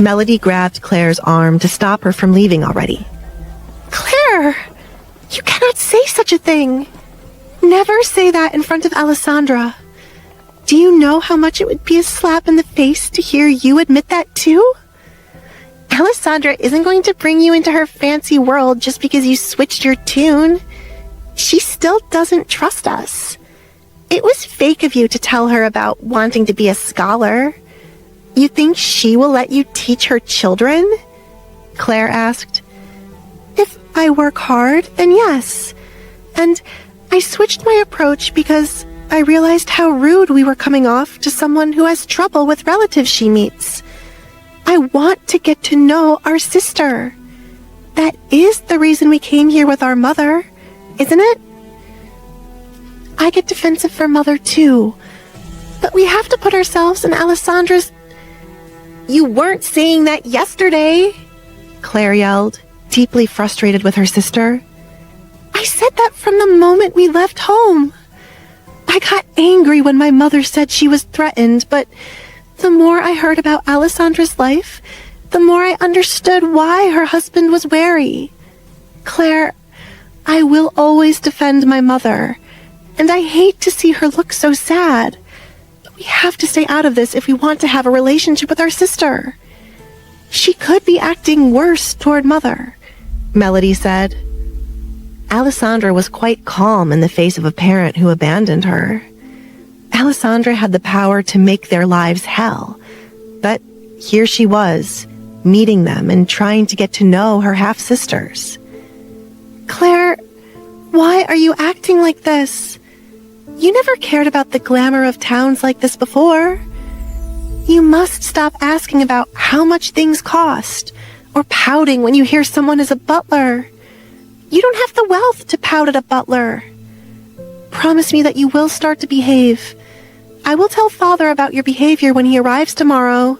Melody grabbed Claire's arm to stop her from leaving already. Claire! You cannot say such a thing! Never say that in front of Alessandra. Do you know how much it would be a slap in the face to hear you admit that too? Alessandra isn't going to bring you into her fancy world just because you switched your tune. She still doesn't trust us. It was fake of you to tell her about wanting to be a scholar. You think she will let you teach her children? Claire asked. If I work hard, then yes. And I switched my approach because I realized how rude we were coming off to someone who has trouble with relatives she meets. I want to get to know our sister. That is the reason we came here with our mother, isn't it? I get defensive for Mother too, but we have to put ourselves in Alessandra's... You weren't saying that yesterday, Claire yelled, deeply frustrated with her sister. I said that from the moment we left home. I got angry when my mother said she was threatened, but the more I heard about Alessandra's life, the more I understood why her husband was wary. Claire, I will always defend my mother, and I hate to see her look so sad. But we have to stay out of this if we want to have a relationship with our sister. She could be acting worse toward Mother, Melody said. Alessandra was quite calm in the face of a parent who abandoned her. Alessandra had the power to make their lives hell, but here she was, meeting them and trying to get to know her half-sisters. Claire, why are you acting like this? You never cared about the glamour of towns like this before. You must stop asking about how much things cost, or pouting when you hear someone is a butler. You don't have the wealth to pout at a butler. Promise me that you will start to behave. I will tell Father about your behavior when he arrives tomorrow,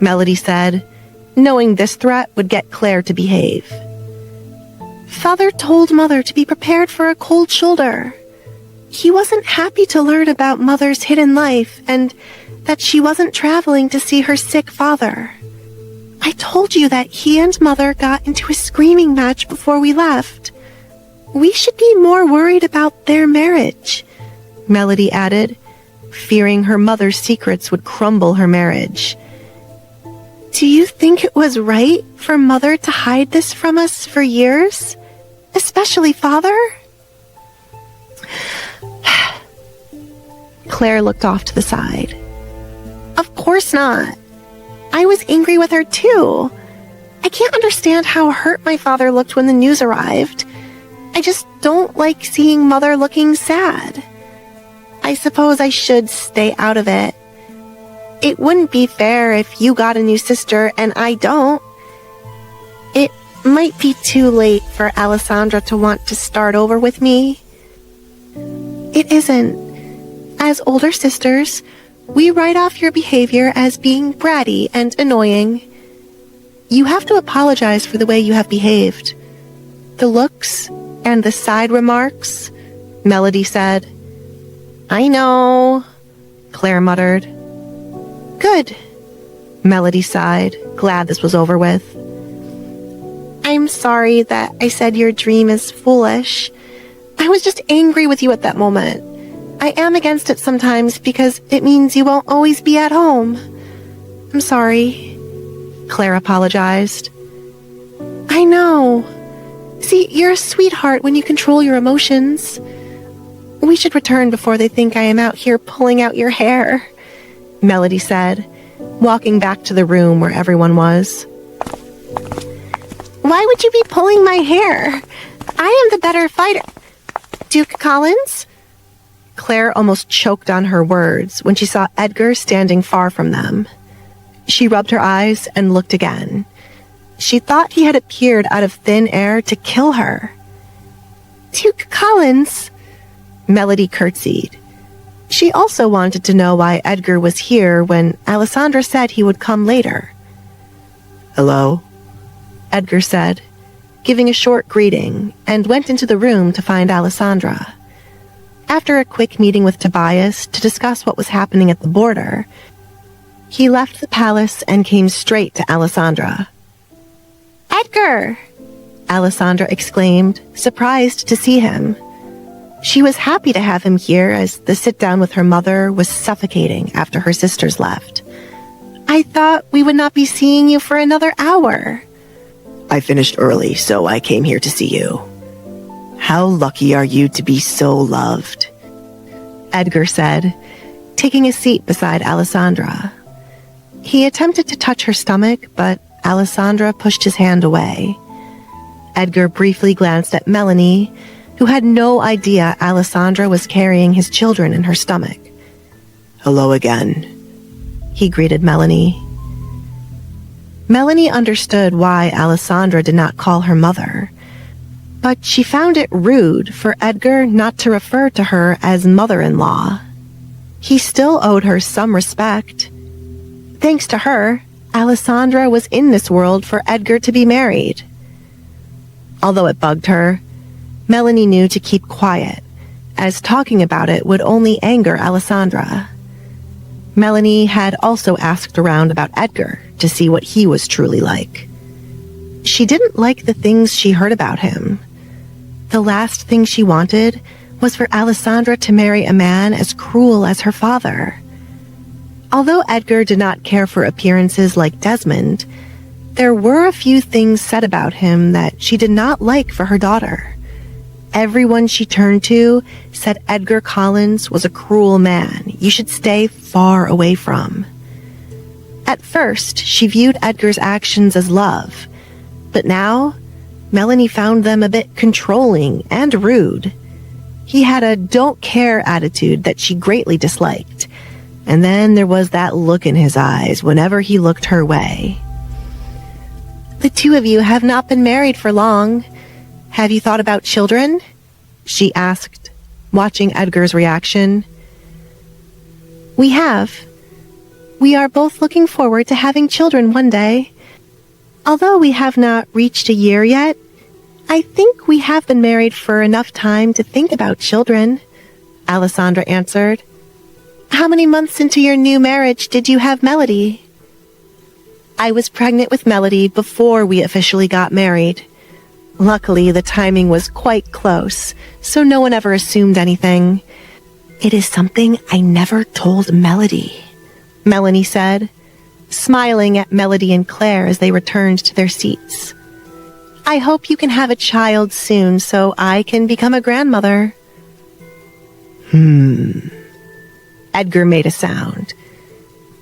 Melody said, knowing this threat would get Claire to behave. Father told Mother to be prepared for a cold shoulder. He wasn't happy to learn about Mother's hidden life and that she wasn't traveling to see her sick father. I told you that he and Mother got into a screaming match before we left. We should be more worried about their marriage, Melody added, fearing her mother's secrets would crumble her marriage. Do you think it was right for Mother to hide this from us for years? Especially Father? Claire looked off to the side. Of course not. I was angry with her too. I can't understand how hurt my father looked when the news arrived. I just don't like seeing Mother looking sad. I suppose I should stay out of it. It wouldn't be fair if you got a new sister and I don't. It might be too late for Alessandra to want to start over with me. It isn't. As older sisters, we write off your behavior as being bratty and annoying. You have to apologize for the way you have behaved. The looks and the side remarks, Melody said. I know, Claire muttered. Good, Melody sighed, glad this was over with. I'm sorry that I said your dream is foolish. I was just angry with you at that moment. I am against it sometimes because it means you won't always be at home. I'm sorry, Claire apologized. I know. See, you're a sweetheart when you control your emotions. We should return before they think I am out here pulling out your hair, Melody said, walking back to the room where everyone was. Why would you be pulling my hair? I am the better fighter. Duke Collins? Claire almost choked on her words when she saw Edgar standing far from them. She rubbed her eyes and looked again. She thought he had appeared out of thin air to kill her. Duke Collins? Melody curtsied. She also wanted to know why Edgar was here when Alessandra said he would come later. Hello, Edgar said, giving a short greeting, and went into the room to find Alessandra. After a quick meeting with Tobias to discuss what was happening at the border, He left the palace and came straight to Alessandra. "Edgar!" Alessandra exclaimed, surprised to see him. She was happy to have him here as the sit-down with her mother was suffocating after her sisters left. "I thought we would not be seeing you for another hour." "I finished early, so I came here to see you. How lucky are you to be so loved?" Edgar said, taking a seat beside Alessandra. He attempted to touch her stomach, but Alessandra pushed his hand away. Edgar briefly glanced at Melanie, who had no idea Alessandra was carrying his children in her stomach. "Hello again," he greeted Melanie. Melanie understood why Alessandra did not call her mother, but she found it rude for Edgar not to refer to her as mother-in-law. He still owed her some respect. Thanks to her, Alessandra was in this world for Edgar to be married. Although it bugged her, Melanie knew to keep quiet, as talking about it would only anger Alessandra. Melanie had also asked around about Edgar to see what he was truly like. She didn't like the things she heard about him. The last thing she wanted was for Alessandra to marry a man as cruel as her father. Although Edgar did not care for appearances like Desmond, there were a few things said about him that she did not like for her daughter. Everyone she turned to said Edgar Collins was a cruel man you should stay far away from. At first, she viewed Edgar's actions as love, but now, Melanie found them a bit controlling and rude. He had a don't-care attitude that she greatly disliked, and then there was that look in his eyes whenever he looked her way. "The two of you have not been married for long. Have you thought about children?" she asked, watching Edgar's reaction. "We have. We are both looking forward to having children one day. Although we have not reached a year yet, I think we have been married for enough time to think about children," Alessandra answered. "How many months into your new marriage did you have Melody?" "I was pregnant with Melody before we officially got married. Luckily, the timing was quite close, so no one ever assumed anything. It is something I never told Melody," Melanie said, smiling at Melody and Claire as they returned to their seats. "I hope you can have a child soon so I can become a grandmother." Edgar made a sound.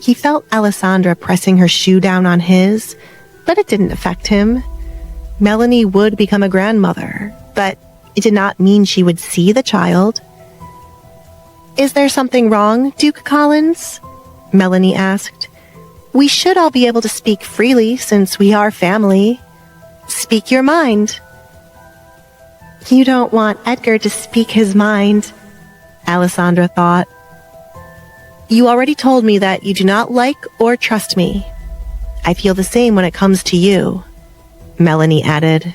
He felt Alessandra pressing her shoe down on his, but it didn't affect him. Melanie would become a grandmother, but it did not mean she would see the child. "Is there something wrong, Duke Collins?" Melanie asked. "We should all be able to speak freely since we are family. Speak your mind." "You don't want Edgar to speak his mind," Alessandra thought. "You already told me that you do not like or trust me. I feel the same when it comes to you," Melanie added.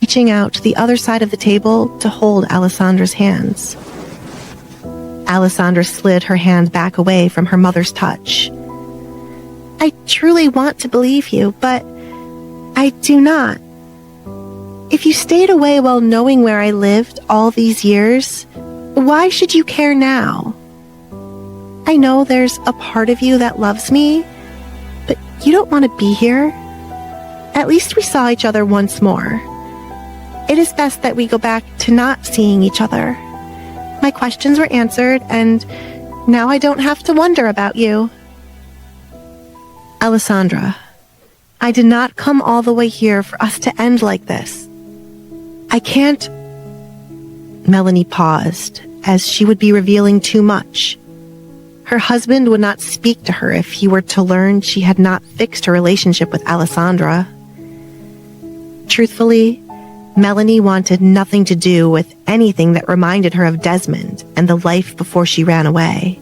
Reaching out to the other side of the table to hold Alessandra's hands. Alessandra slid her hand back away from her mother's touch. "I truly want to believe you, but I do not. If you stayed away while knowing where I lived all these years, why should you care now? I know there's a part of you that loves me, but you don't want to be here. At least we saw each other once more. It is best that we go back to not seeing each other. My questions were answered, and now I don't have to wonder about you." "Alessandra, I did not come all the way here for us to end like this. I can't..." Melanie paused, as she would be revealing too much. Her husband would not speak to her if he were to learn she had not fixed her relationship with Alessandra. Truthfully, Melanie wanted nothing to do with anything that reminded her of Desmond and the life before she ran away.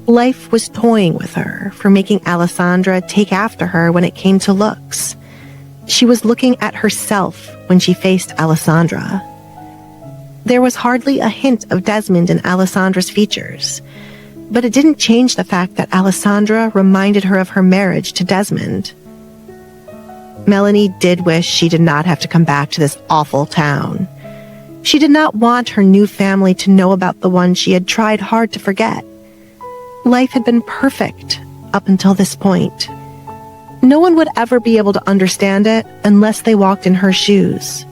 Life was toying with her for making Alessandra take after her when it came to looks. She was looking at herself when she faced Alessandra. There was hardly a hint of Desmond in Alessandra's features, but it didn't change the fact that Alessandra reminded her of her marriage to Desmond. Melanie did wish she did not have to come back to this awful town. She did not want her new family to know about the one she had tried hard to forget. Life had been perfect up until this point. No one would ever be able to understand it unless they walked in her shoes.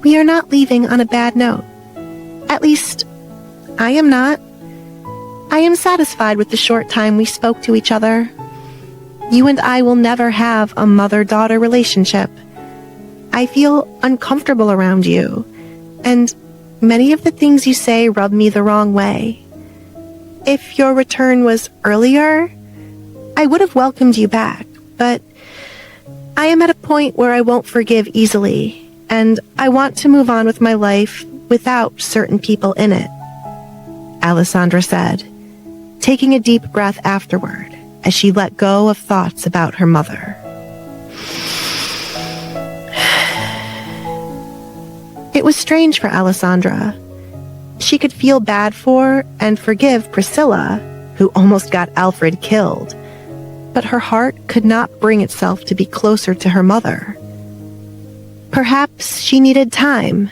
We are not leaving on a bad note. At least, I am not. I am satisfied with the short time we spoke to each other. You and I will never have a mother-daughter relationship. I feel uncomfortable around you, and many of the things you say rub me the wrong way. If your return was earlier, I would have welcomed you back, but I am at a point where I won't forgive easily, and I want to move on with my life without certain people in it, Alessandra said, taking a deep breath afterward as she let go of thoughts about her mother. It was strange for Alessandra. She could feel bad for and forgive Priscilla, who almost got Alfred killed, but her heart could not bring itself to be closer to her mother. Perhaps she needed time.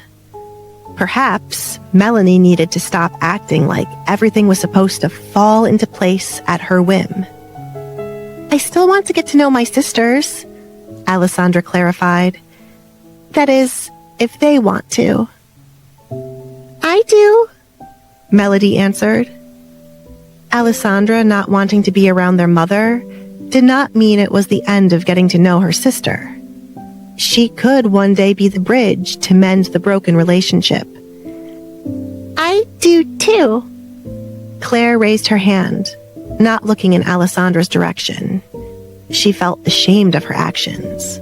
Perhaps Melanie needed to stop acting like everything was supposed to fall into place at her whim. I still want to get to know my sisters, Alessandra clarified. That is, if they want to. I do, Melody answered. Alessandra not wanting to be around their mother did not mean it was the end of getting to know her sister. She could one day be the bridge to mend the broken relationship. I do too. Claire raised her hand, not looking in Alessandra's direction. She felt ashamed of her actions.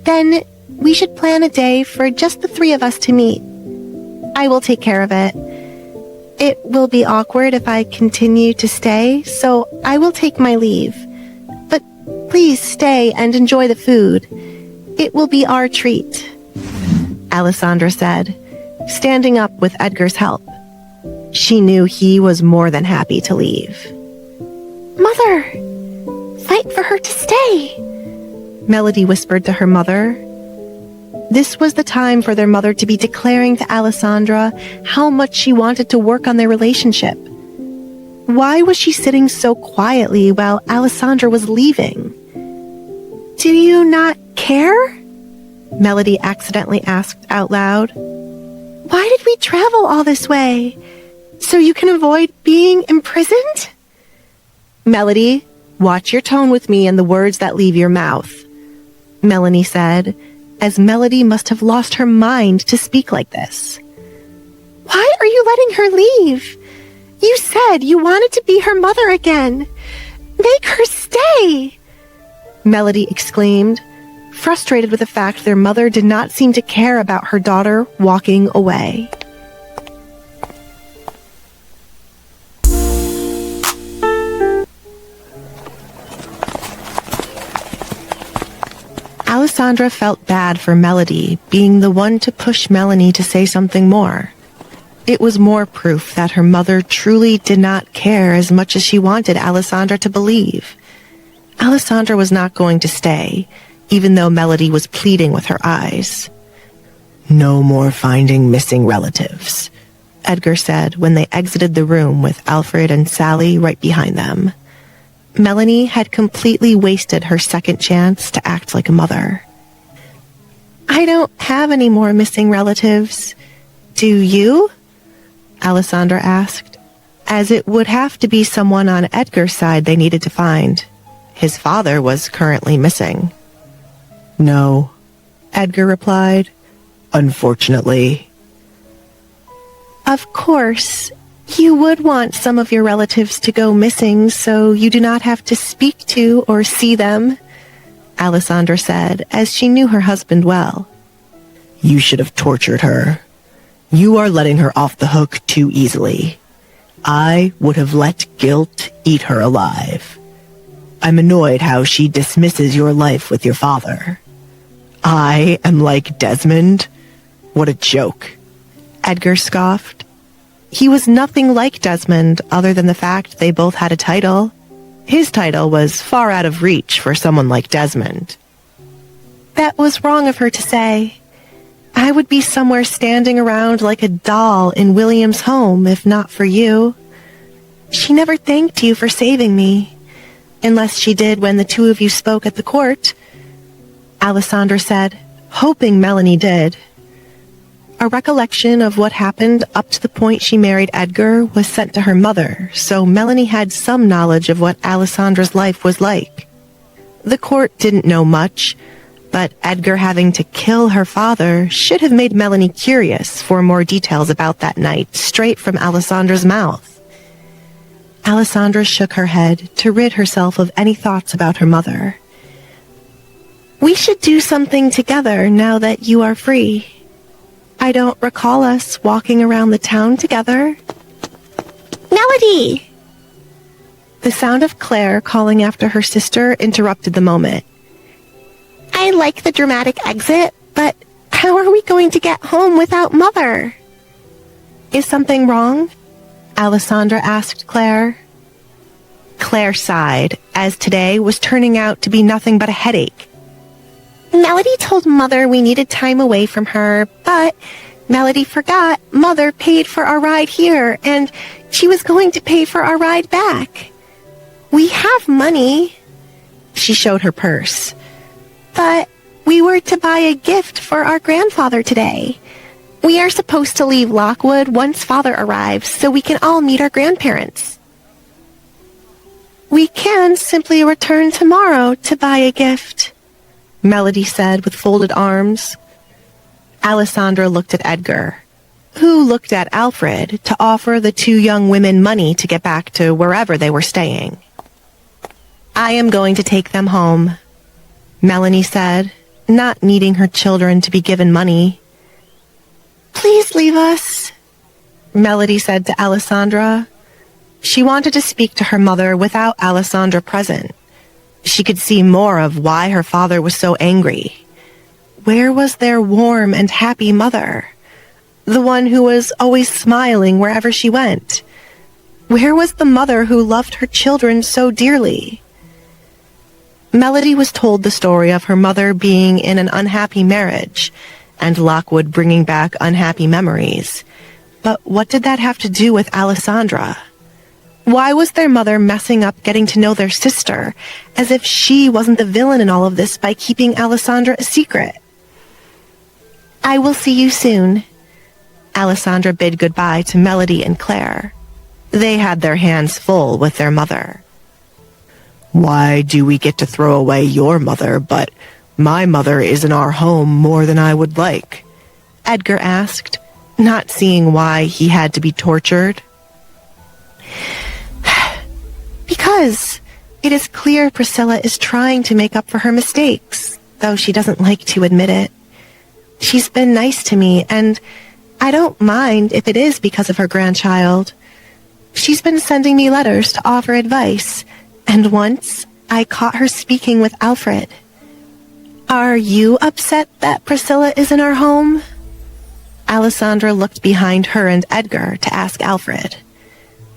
Then we should plan a day for just the three of us to meet. I will take care of it. It will be awkward if I continue to stay, so I will take my leave. But please stay and enjoy the food. It will be our treat, Alessandra said, standing up with Edgar's help. She knew he was more than happy to leave. Mother, fight for her to stay, Melody whispered to her mother. This was the time for their mother to be declaring to Alessandra how much she wanted to work on their relationship. Why was she sitting so quietly while Alessandra was leaving? Do you not care? Melody accidentally asked out loud. Why did we travel all this way? So you can avoid being imprisoned? Melody, watch your tone with me and the words that leave your mouth, Melanie said, as Melody must have lost her mind to speak like this. Why are you letting her leave? You said you wanted to be her mother again. Make her stay, Melody exclaimed, frustrated with the fact their mother did not seem to care about her daughter walking away. Alessandra felt bad for Melody being the one to push Melanie to say something more. It was more proof that her mother truly did not care as much as she wanted Alessandra to believe. Alessandra was not going to stay, even though Melody was pleading with her eyes. No more finding missing relatives, Edgar said when they exited the room with Alfred and Sally right behind them. Melanie had completely wasted her second chance to act like a mother. I don't have any more missing relatives. Do you? Alessandra asked, as it would have to be someone on Edgar's side they needed to find. His father was currently missing. No, Edgar replied. Unfortunately. Of course. You would want some of your relatives to go missing so you do not have to speak to or see them, Alessandra said, as she knew her husband well. You should have tortured her. You are letting her off the hook too easily. I would have let guilt eat her alive. I'm annoyed how she dismisses your life with your father. I am like Desmond. What a joke. Edgar scoffed. He was nothing like Desmond other than the fact they both had a title. His title was far out of reach for someone like Desmond. That was wrong of her to say. I would be somewhere standing around like a doll in William's home if not for you. She never thanked you for saving me, unless she did when the two of you spoke at the court, Alessandra said, hoping Melanie did. A recollection of what happened up to the point she married Edgar was sent to her mother, so Melanie had some knowledge of what Alessandra's life was like. The court didn't know much, but Edgar having to kill her father should have made Melanie curious for more details about that night, straight from Alessandra's mouth. Alessandra shook her head to rid herself of any thoughts about her mother. We should do something together now that you are free. I don't recall us walking around the town together. Melody! The sound of Claire calling after her sister interrupted the moment. I like the dramatic exit, but how are we going to get home without Mother? Is something wrong? Alessandra asked Claire. Claire sighed, as today was turning out to be nothing but a headache. Melody told Mother we needed time away from her, but Melody forgot Mother paid for our ride here, and she was going to pay for our ride back. We have money. She showed her purse. But we were to buy a gift for our grandfather today. We are supposed to leave Lockwood once Father arrives, so we can all meet our grandparents. We can simply return tomorrow to buy a gift, Melody said with folded arms. Alessandra looked at Edgar, who looked at Alfred to offer the two young women money to get back to wherever they were staying. I am going to take them home, Melanie said, not needing her children to be given money. Please leave us, Melody said to Alessandra. She wanted to speak to her mother without Alessandra present. She could see more of why her father was so angry. Where was their warm and happy mother? The one who was always smiling wherever she went. Where was the mother who loved her children so dearly? Melody was told the story of her mother being in an unhappy marriage, and Lockwood bringing back unhappy memories. But what did that have to do with Alessandra? Why was their mother messing up getting to know their sister, as if she wasn't the villain in all of this by keeping Alessandra a secret? I will see you soon. Alessandra bid goodbye to Melody and Claire. They had their hands full with their mother. Why do we get to throw away your mother, but my mother is in our home more than I would like? Edgar asked, not seeing why he had to be tortured. Because it is clear Priscilla is trying to make up for her mistakes, though she doesn't like to admit it. She's been nice to me, and I don't mind if it is because of her grandchild. She's been sending me letters to offer advice, and once I caught her speaking with Alfred. Are you upset that Priscilla is in our home? Alessandra looked behind her and Edgar to ask Alfred.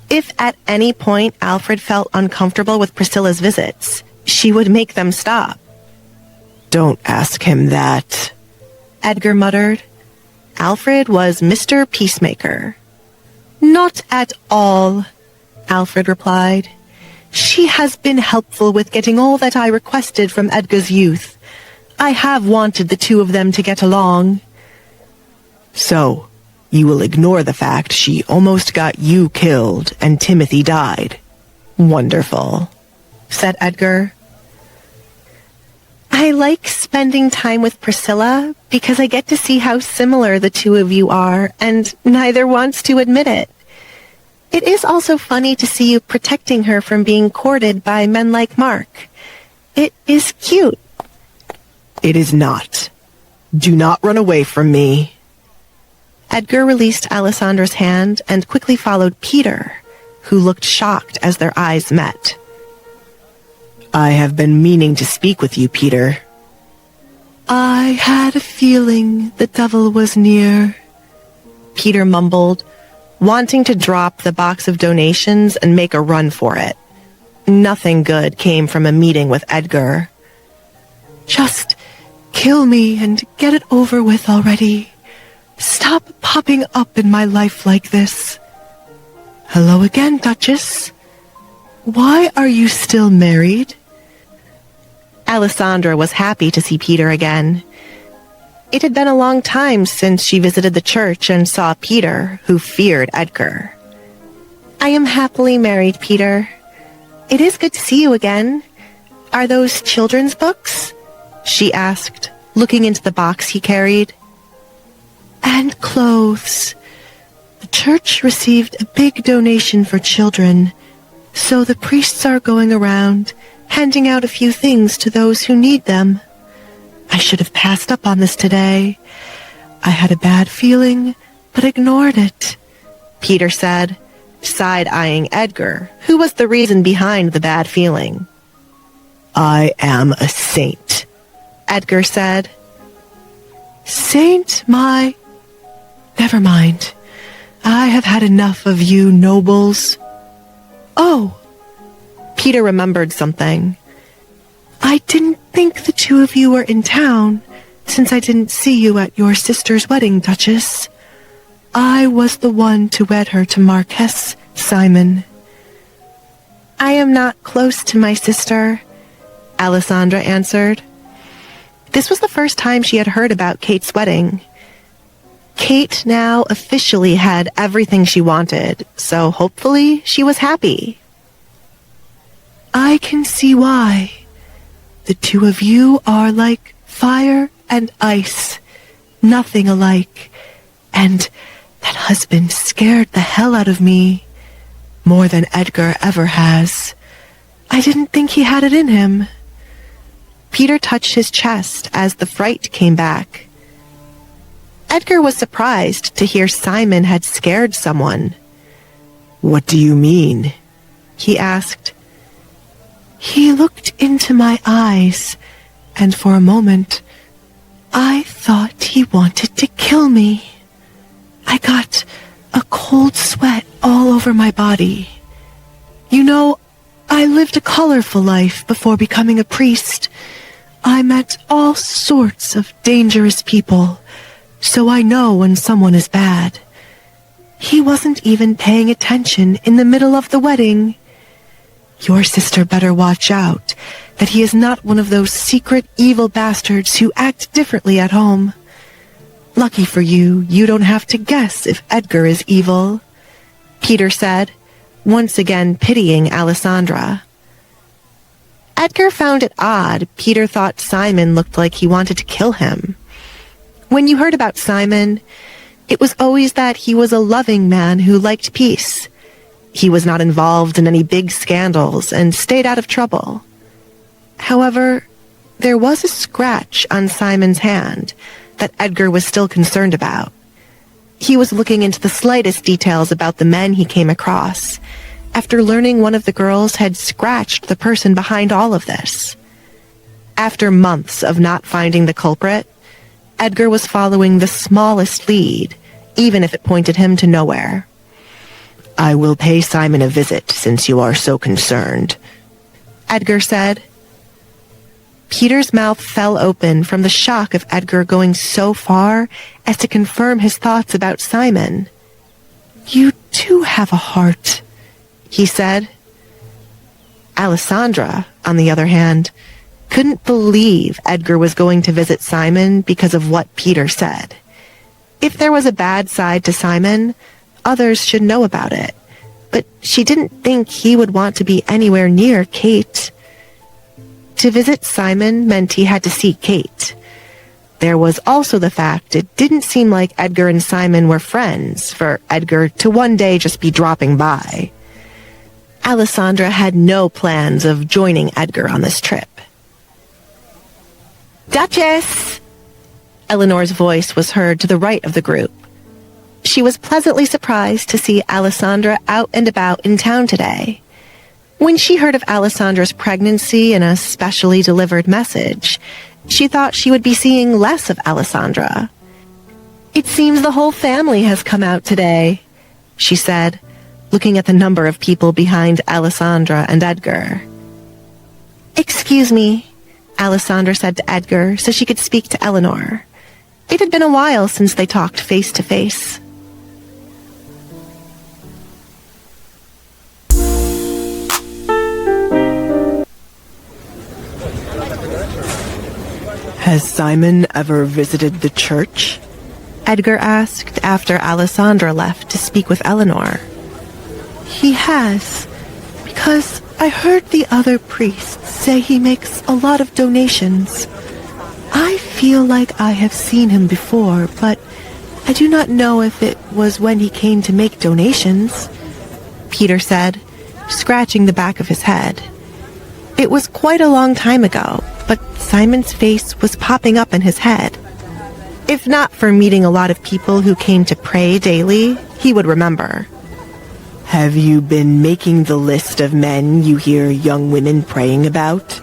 If at any point Alfred felt uncomfortable with Priscilla's visits, she would make them stop. Don't ask him that, Edgar muttered. Alfred was Mr. Peacemaker. Not at all, Alfred replied. She has been helpful with getting all that I requested from Edgar's youth. I have wanted the two of them to get along. So, you will ignore the fact she almost got you killed and Timothy died. Wonderful, said Edgar. I like spending time with Priscilla because I get to see how similar the two of you are, and neither wants to admit it. It is also funny to see you protecting her from being courted by men like Mark. It is cute. It is not. Do not run away from me. Edgar released Alessandra's hand and quickly followed Peter, who looked shocked as their eyes met. I have been meaning to speak with you, Peter. I had a feeling the devil was near, Peter mumbled, wanting to drop the box of donations and make a run for it. Nothing good came from a meeting with Edgar. Just kill me and get it over with already. Stop popping up in my life like this. Hello again, Duchess. Why are you still married? Alessandra was happy to see Peter again. It had been a long time since she visited the church and saw Peter, who feared Edgar. I am happily married, Peter. It is good to see you again. Are those children's books? She asked, looking into the box he carried. And clothes. The church received a big donation for children, so the priests are going around handing out a few things to those who need them. I should have passed up on this today. I had a bad feeling, but ignored it, Peter said, side-eyeing Edgar, who was the reason behind the bad feeling. I am a saint, Edgar said. Saint, my... Never mind. I have had enough of you nobles. Oh, Peter remembered something. I didn't think the two of you were in town, since I didn't see you at your sister's wedding, Duchess. I was the one to wed her to Marquess Simon. I am not close to my sister, Alessandra answered. This was the first time she had heard about Kate's wedding. Kate now officially had everything she wanted, so hopefully she was happy. I can see why. The two of you are like fire and ice, nothing alike. And that husband scared the hell out of me, more than Edgar ever has. I didn't think he had it in him. Peter touched his chest as the fright came back. Edgar was surprised to hear Simon had scared someone. What do you mean? He asked. He looked into my eyes, and for a moment, I thought he wanted to kill me. I got a cold sweat all over my body. You know, I lived a colorful life before becoming a priest. I met all sorts of dangerous people, so I know when someone is bad. He wasn't even paying attention in the middle of the wedding. Your sister better watch out that he is not one of those secret evil bastards who act differently at home. Lucky for you, you don't have to guess if Edgar is evil, Peter said, once again pitying Alessandra. Edgar found it odd Peter thought Simon looked like he wanted to kill him. When you heard about Simon, it was always that he was a loving man who liked peace. He was not involved in any big scandals and stayed out of trouble. However, there was a scratch on Simon's hand that Edgar was still concerned about. He was looking into the slightest details about the men he came across, after learning one of the girls had scratched the person behind all of this. After months of not finding the culprit, Edgar was following the smallest lead, even if it pointed him to nowhere. I will pay Simon a visit since you are so concerned, Edgar said. Peter's mouth fell open from the shock of Edgar going so far as to confirm his thoughts about Simon. You do have a heart, he said. Alessandra, on the other hand, couldn't believe Edgar was going to visit Simon because of what Peter said. If there was a bad side to Simon, others should know about it, but she didn't think he would want to be anywhere near Kate. To visit Simon meant he had to see Kate. There was also the fact it didn't seem like Edgar and Simon were friends for Edgar to one day just be dropping by. Alessandra had no plans of joining Edgar on this trip. Duchess! Elinor's voice was heard to the right of the group. She was pleasantly surprised to see Alessandra out and about in town today. When she heard of Alessandra's pregnancy and a specially delivered message, She thought she would be seeing less of Alessandra. "It seems the whole family has come out today," she said, looking at the number of people behind Alessandra and Edgar. "Excuse me," Alessandra said to Edgar so she could speak to Elinor. It had been a while since they talked face to face. Has Simon ever visited the church? Edgar asked after Alessandra left to speak with Elinor. He has, because I heard the other priests say he makes a lot of donations. I feel like I have seen him before, but I do not know if it was when he came to make donations, Peter said, scratching the back of his head. It was quite a long time ago, but Simon's face was popping up in his head. If not for meeting a lot of people who came to pray daily, he would remember. Have you been making the list of men you hear young women praying about?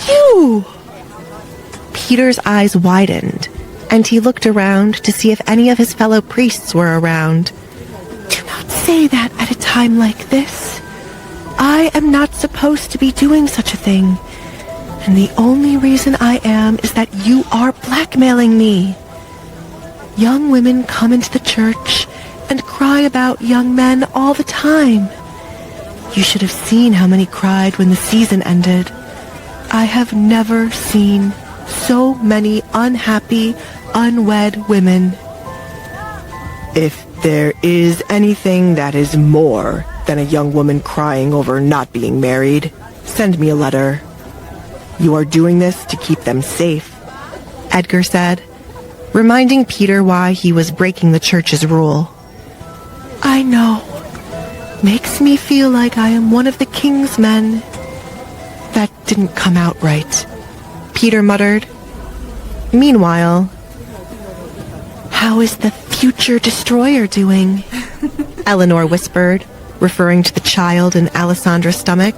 You! Peter's eyes widened, and he looked around to see if any of his fellow priests were around. Do not say that at a time like this. I am not supposed to be doing such a thing. And the only reason I am is that you are blackmailing me. Young women come into the church and cry about young men all the time. You should have seen how many cried when the season ended. I have never seen so many unhappy, unwed women. If there is anything that is more than a young woman crying over not being married, send me a letter. You are doing this to keep them safe, Edgar said, reminding Peter why he was breaking the church's rule. I know. Makes me feel like I am one of the king's men. That didn't come out right, Peter muttered. Meanwhile, how is the future destroyer doing? Elinor whispered, referring to the child in Alessandra's stomach.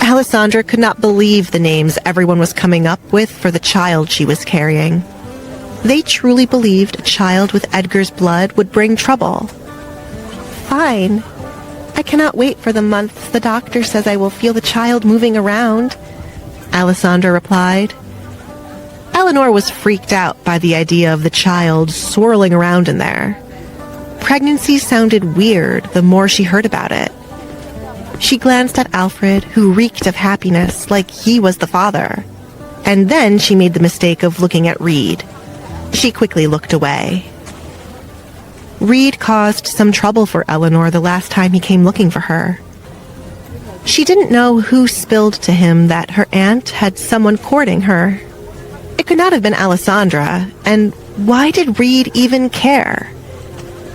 Alessandra could not believe the names everyone was coming up with for the child she was carrying. They truly believed a child with Edgar's blood would bring trouble. Fine. I cannot wait for the months the doctor says I will feel the child moving around, Alessandra replied. Elinor was freaked out by the idea of the child swirling around in there. Pregnancy sounded weird the more she heard about it. She glanced at Alfred, who reeked of happiness like he was the father. And then she made the mistake of looking at Reed. She quickly looked away. Reed caused some trouble for Elinor the last time he came looking for her. She didn't know who spilled to him that her aunt had someone courting her. It could not have been Alessandra, and why did Reed even care?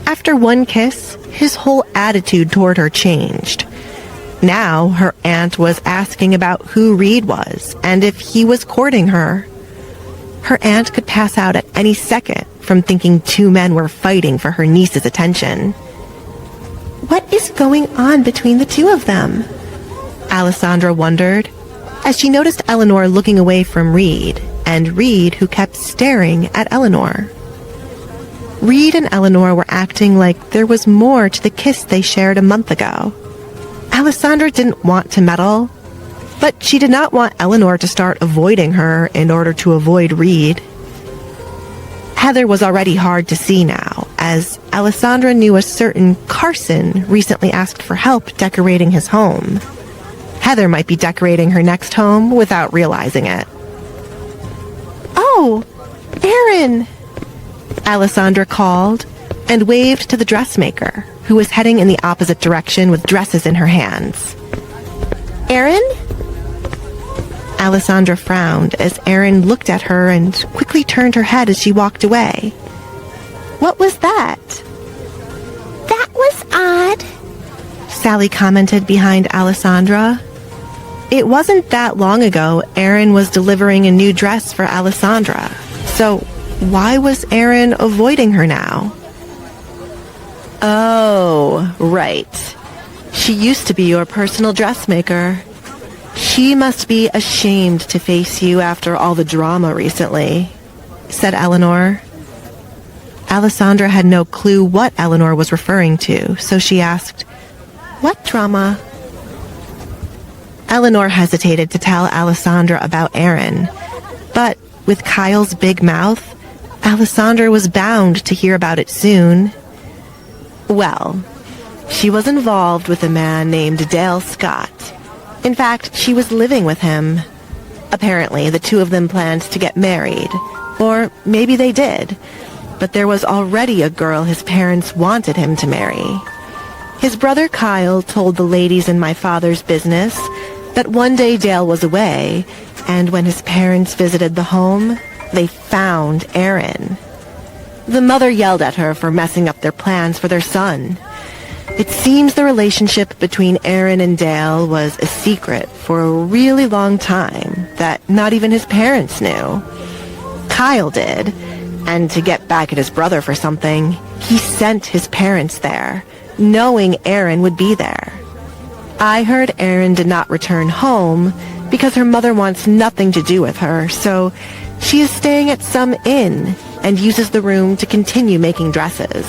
After one kiss, his whole attitude toward her changed. Now her aunt was asking about who Reed was and if he was courting her. Her aunt could pass out at any second from thinking two men were fighting for her niece's attention. What is going on between the two of them? Alessandra wondered, as she noticed Elinor looking away from Reed, and Reed who kept staring at Elinor. Reed and Elinor were acting like there was more to the kiss they shared a month ago. Alessandra didn't want to meddle, but she did not want Elinor to start avoiding her in order to avoid Reed. Heather was already hard to see now, as Alessandra knew a certain Carson recently asked for help decorating his home. Heather might be decorating her next home without realizing it. "Oh, Erin!" Alessandra called and waved to the dressmaker, who was heading in the opposite direction with dresses in her hands. "Erin?" Alessandra frowned as Erin looked at her and quickly turned her head as she walked away. "What was that?" "That was odd," Sally commented behind Alessandra. It wasn't that long ago Erin was delivering a new dress for Alessandra, so why was Erin avoiding her now? Oh, right. She used to be your personal dressmaker. She must be ashamed to face you after all the drama recently, said Elinor. Alessandra had no clue what Elinor was referring to, so she asked, "What drama?" Elinor hesitated to tell Alessandra about Erin, but with Kyle's big mouth, Alessandra was bound to hear about it soon. Well, she was involved with a man named Dale Scott. In fact, she was living with him. Apparently, the two of them planned to get married, or maybe they did, but there was already a girl his parents wanted him to marry. His brother Kyle told the ladies in my father's business that one day Dale was away, and when his parents visited the home, they found Erin. The mother yelled at her for messing up their plans for their son. It seems the relationship between Erin and Dale was a secret for a really long time that not even his parents knew. Kyle did, and to get back at his brother for something, he sent his parents there, knowing Erin would be there. I heard Erin did not return home because her mother wants nothing to do with her, so she is staying at some inn and uses the room to continue making dresses.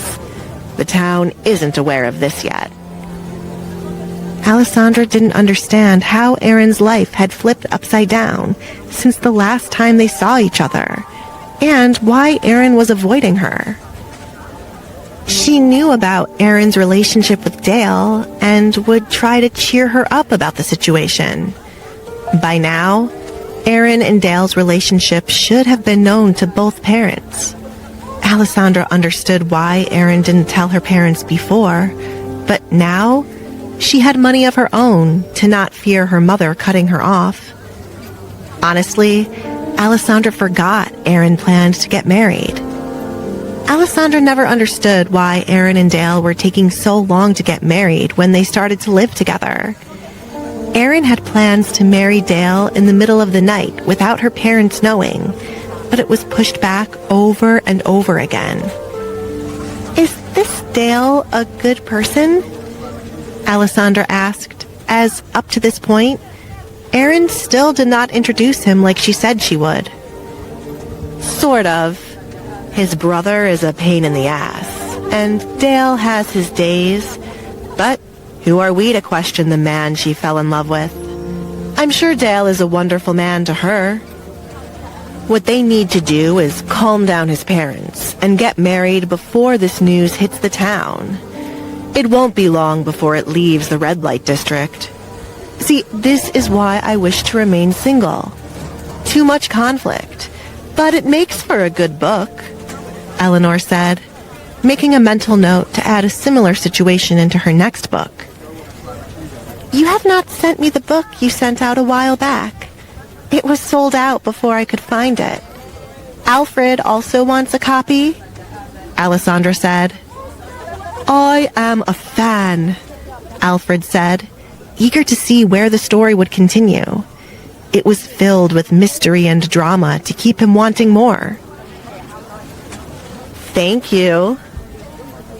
The town isn't aware of this yet. Alessandra didn't understand how Erin's life had flipped upside down since the last time they saw each other, and why Erin was avoiding her. She knew about Erin's relationship with Dale and would try to cheer her up about the situation. By now, Erin and Dale's relationship should have been known to both parents. Alessandra understood why Erin didn't tell her parents before, but now she had money of her own to not fear her mother cutting her off. Honestly, Alessandra forgot Erin planned to get married. Alessandra never understood why Erin and Dale were taking so long to get married when they started to live together. Erin had plans to marry Dale in the middle of the night without her parents knowing, but it was pushed back over and over again. "Is this Dale a good person?" Alessandra asked, as up to this point, Erin still did not introduce him like she said she would. "Sort of. His brother is a pain in the ass, and Dale has his days, but who are we to question the man she fell in love with? I'm sure Dale is a wonderful man to her. What they need to do is calm down his parents and get married before this news hits the town. It won't be long before it leaves the red light district. See, this is why I wish to remain single. Too much conflict, but it makes for a good book," Elinor said, making a mental note to add a similar situation into her next book. "You have not sent me the book you sent out a while back. It was sold out before I could find it. Alfred also wants a copy," Alessandra said. "I am a fan," Alfred said, eager to see where the story would continue. It was filled with mystery and drama to keep him wanting more. "Thank you.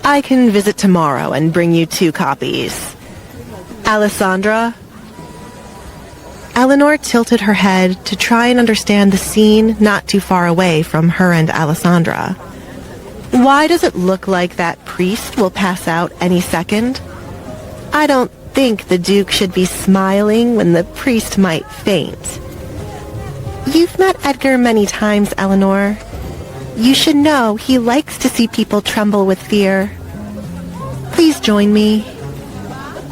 I can visit tomorrow and bring you 2 copies. Alessandra?" Elinor tilted her head to try and understand the scene not too far away from her and Alessandra. "Why does it look like that priest will pass out any second? I don't think the Duke should be smiling when the priest might faint." "You've met Edgar many times, Elinor. You should know he likes to see people tremble with fear. Please join me."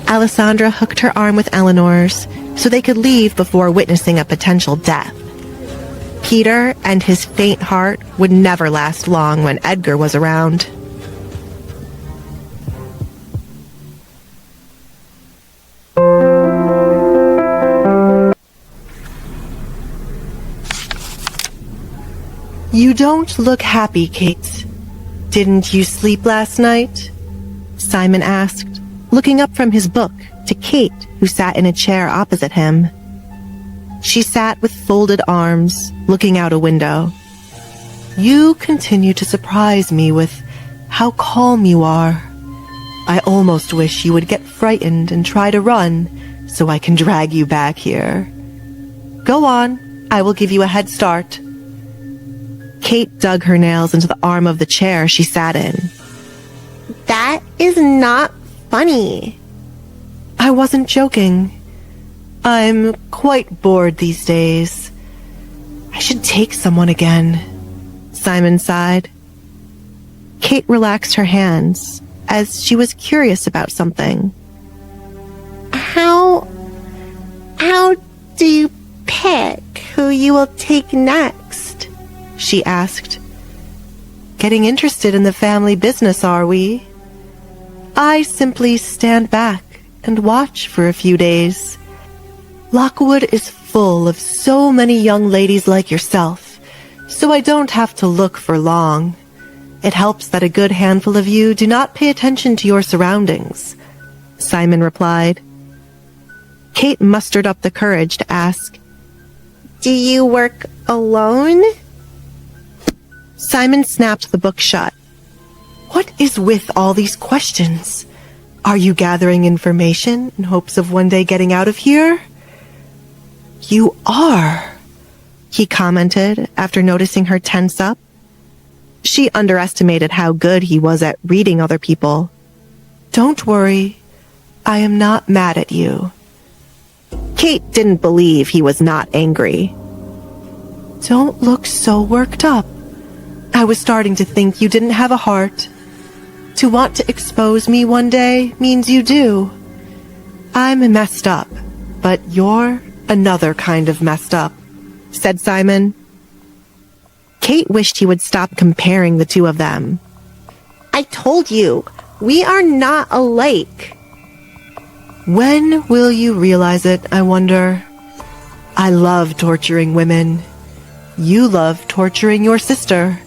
Alessandra hooked her arm with Elinor's so they could leave before witnessing a potential death. Peter and his faint heart would never last long when Edgar was around. "You don't look happy, Kate. Didn't you sleep last night?" Simon asked, looking up from his book to Kate, who sat in a chair opposite him. She sat with folded arms, looking out a window. "You continue to surprise me with how calm you are. I almost wish you would get frightened and try to run, so I can drag you back here. Go on, I will give you a head start. Kate dug her nails into the arm of the chair she sat in. That is not funny. I wasn't joking. I'm quite bored these days. I should take someone again, Simon sighed. Kate relaxed her hands as she was curious about something. How do you pick who you will take next? She asked. Getting interested in the family business, are we? I simply stand back and watch for a few days. Lockwood is full of so many young ladies like yourself, so I don't have to look for long. It helps that a good handful of you do not pay attention to your surroundings, Simon replied. Kate mustered up the courage to ask, Do you work alone? Simon snapped the book shut. What is with all these questions? Are you gathering information in hopes of one day getting out of here? You are, he commented after noticing her tense up. She underestimated how good he was at reading other people. Don't worry, I am not mad at you. Kate didn't believe he was not angry. Don't look so worked up. I was starting to think you didn't have a heart. To want to expose me one day means you do. I'm messed up, but you're another kind of messed up, said Simon. Kate wished he would stop comparing the two of them. I told you, we are not alike. When will you realize it, I wonder? I love torturing women. You love torturing your sister.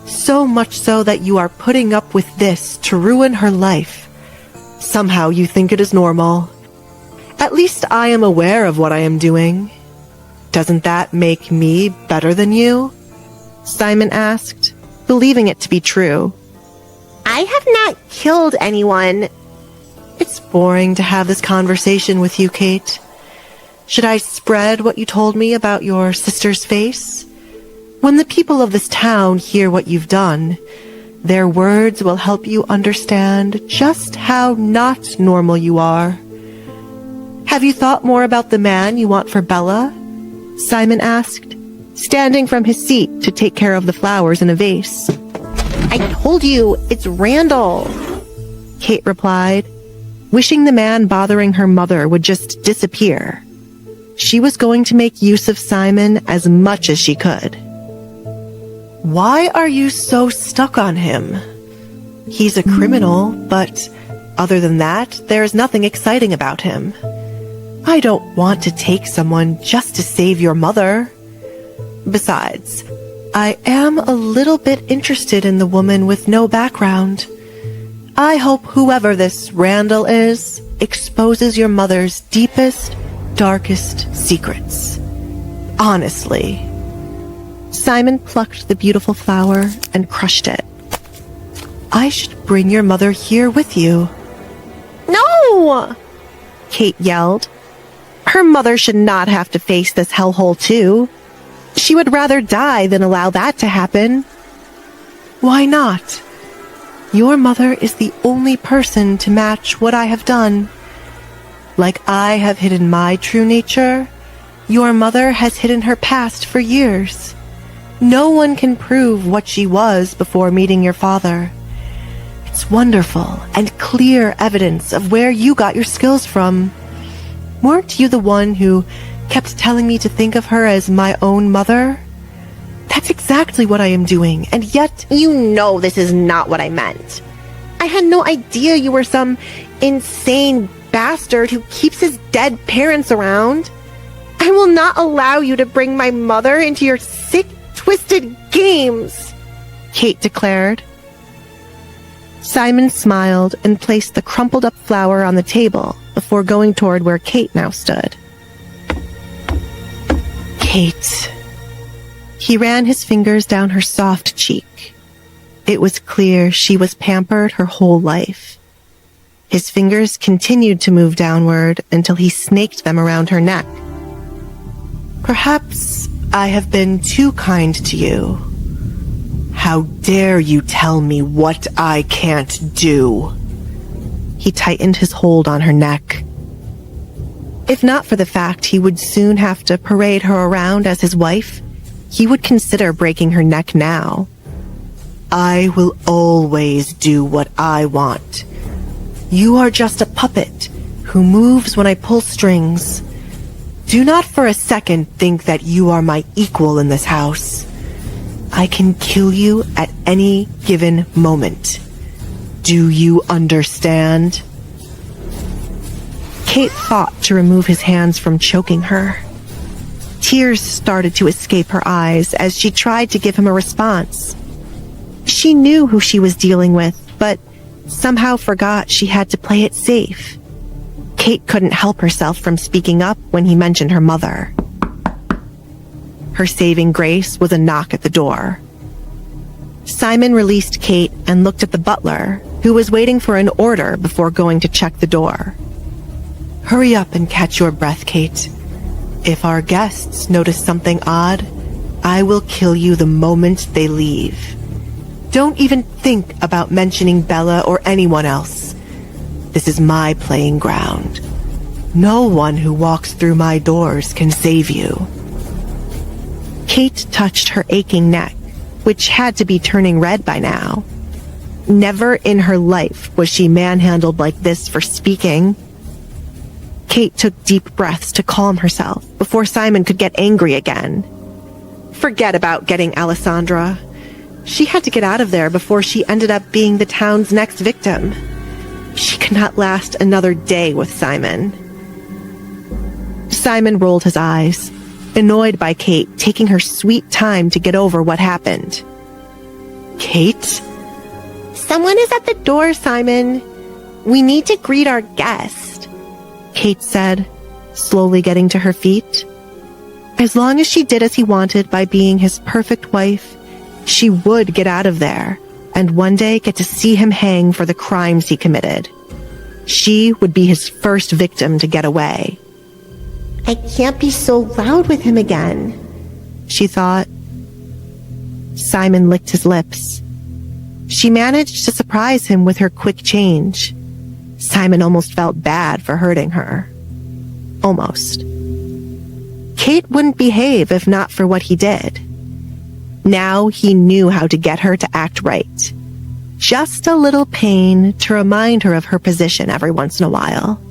So much so that you are putting up with this to ruin her life. Somehow you think it is normal. At least I am aware of what I am doing. Doesn't that make me better than you? Simon asked, believing it to be true. I have not killed anyone. It's boring to have this conversation with you, Kate. Should I spread what you told me about your sister's face? When the people of this town hear what you've done, their words will help you understand just how not normal you are. Have you thought more about the man you want for Bella? Simon asked, standing from his seat to take care of the flowers in a vase. I told you, it's Randall, Kate replied, wishing the man bothering her mother would just disappear. She was going to make use of Simon as much as she could. Why are you so stuck on him? He's a criminal, but other than that, there's nothing exciting about him. I don't want to take someone just to save your mother. Besides, I am a little bit interested in the woman with no background. I hope whoever this Randall is exposes your mother's deepest, darkest secrets. Honestly. Simon plucked the beautiful flower and crushed it. I should bring your mother here with you. No! Kate yelled. Her mother should not have to face this hellhole too. She would rather die than allow that to happen. Why not? Your mother is the only person to match what I have done. Like I have hidden my true nature, your mother has hidden her past for years. No one can prove what she was before meeting your father. It's wonderful and clear evidence of where you got your skills from. Weren't you the one who kept telling me to think of her as my own mother? That's exactly what I am doing, and yet... You know this is not what I meant. I had no idea you were some insane bastard who keeps his dead parents around. I will not allow you to bring my mother into your sick, twisted games, Kate declared. Simon smiled and placed the crumpled up flower on the table before going toward where Kate now stood. Kate. He ran his fingers down her soft cheek. It was clear she was pampered her whole life. His fingers continued to move downward until he snaked them around her neck. Perhaps I have been too kind to you. How dare you tell me what I can't do? He tightened his hold on her neck. If not for the fact he would soon have to parade her around as his wife, he would consider breaking her neck now. I will always do what I want. You are just a puppet who moves when I pull strings. Do not for a second think that you are my equal in this house. I can kill you at any given moment. Do you understand? Kate fought to remove his hands from choking her. Tears started to escape her eyes as she tried to give him a response. She knew who she was dealing with, but somehow forgot she had to play it safe. Kate couldn't help herself from speaking up when he mentioned her mother. Her saving grace was a knock at the door. Simon released Kate and looked at the butler, who was waiting for an order before going to check the door. Hurry up and catch your breath, Kate. If our guests notice something odd, I will kill you the moment they leave. Don't even think about mentioning Bella or anyone else. This is my playing ground. No one who walks through my doors can save you. Kate touched her aching neck, which had to be turning red by now. Never in her life was she manhandled like this for speaking. Kate took deep breaths to calm herself before Simon could get angry again. Forget about getting Alessandra. She had to get out of there before she ended up being the town's next victim. She could not last another day with Simon. Simon rolled his eyes, annoyed by Kate taking her sweet time to get over what happened. Kate? Someone is at the door, Simon. We need to greet our guest, Kate said, slowly getting to her feet. As long as she did as he wanted by being his perfect wife, she would get out of there and one day get to see him hang for the crimes he committed. She would be his first victim to get away. I can't be so loud with him again, she thought. Simon licked his lips. She managed to surprise him with her quick change. Simon almost felt bad for hurting her. Almost. Kate wouldn't behave if not for what he did. Now he knew how to get her to act right. Just a little pain to remind her of her position every once in a while.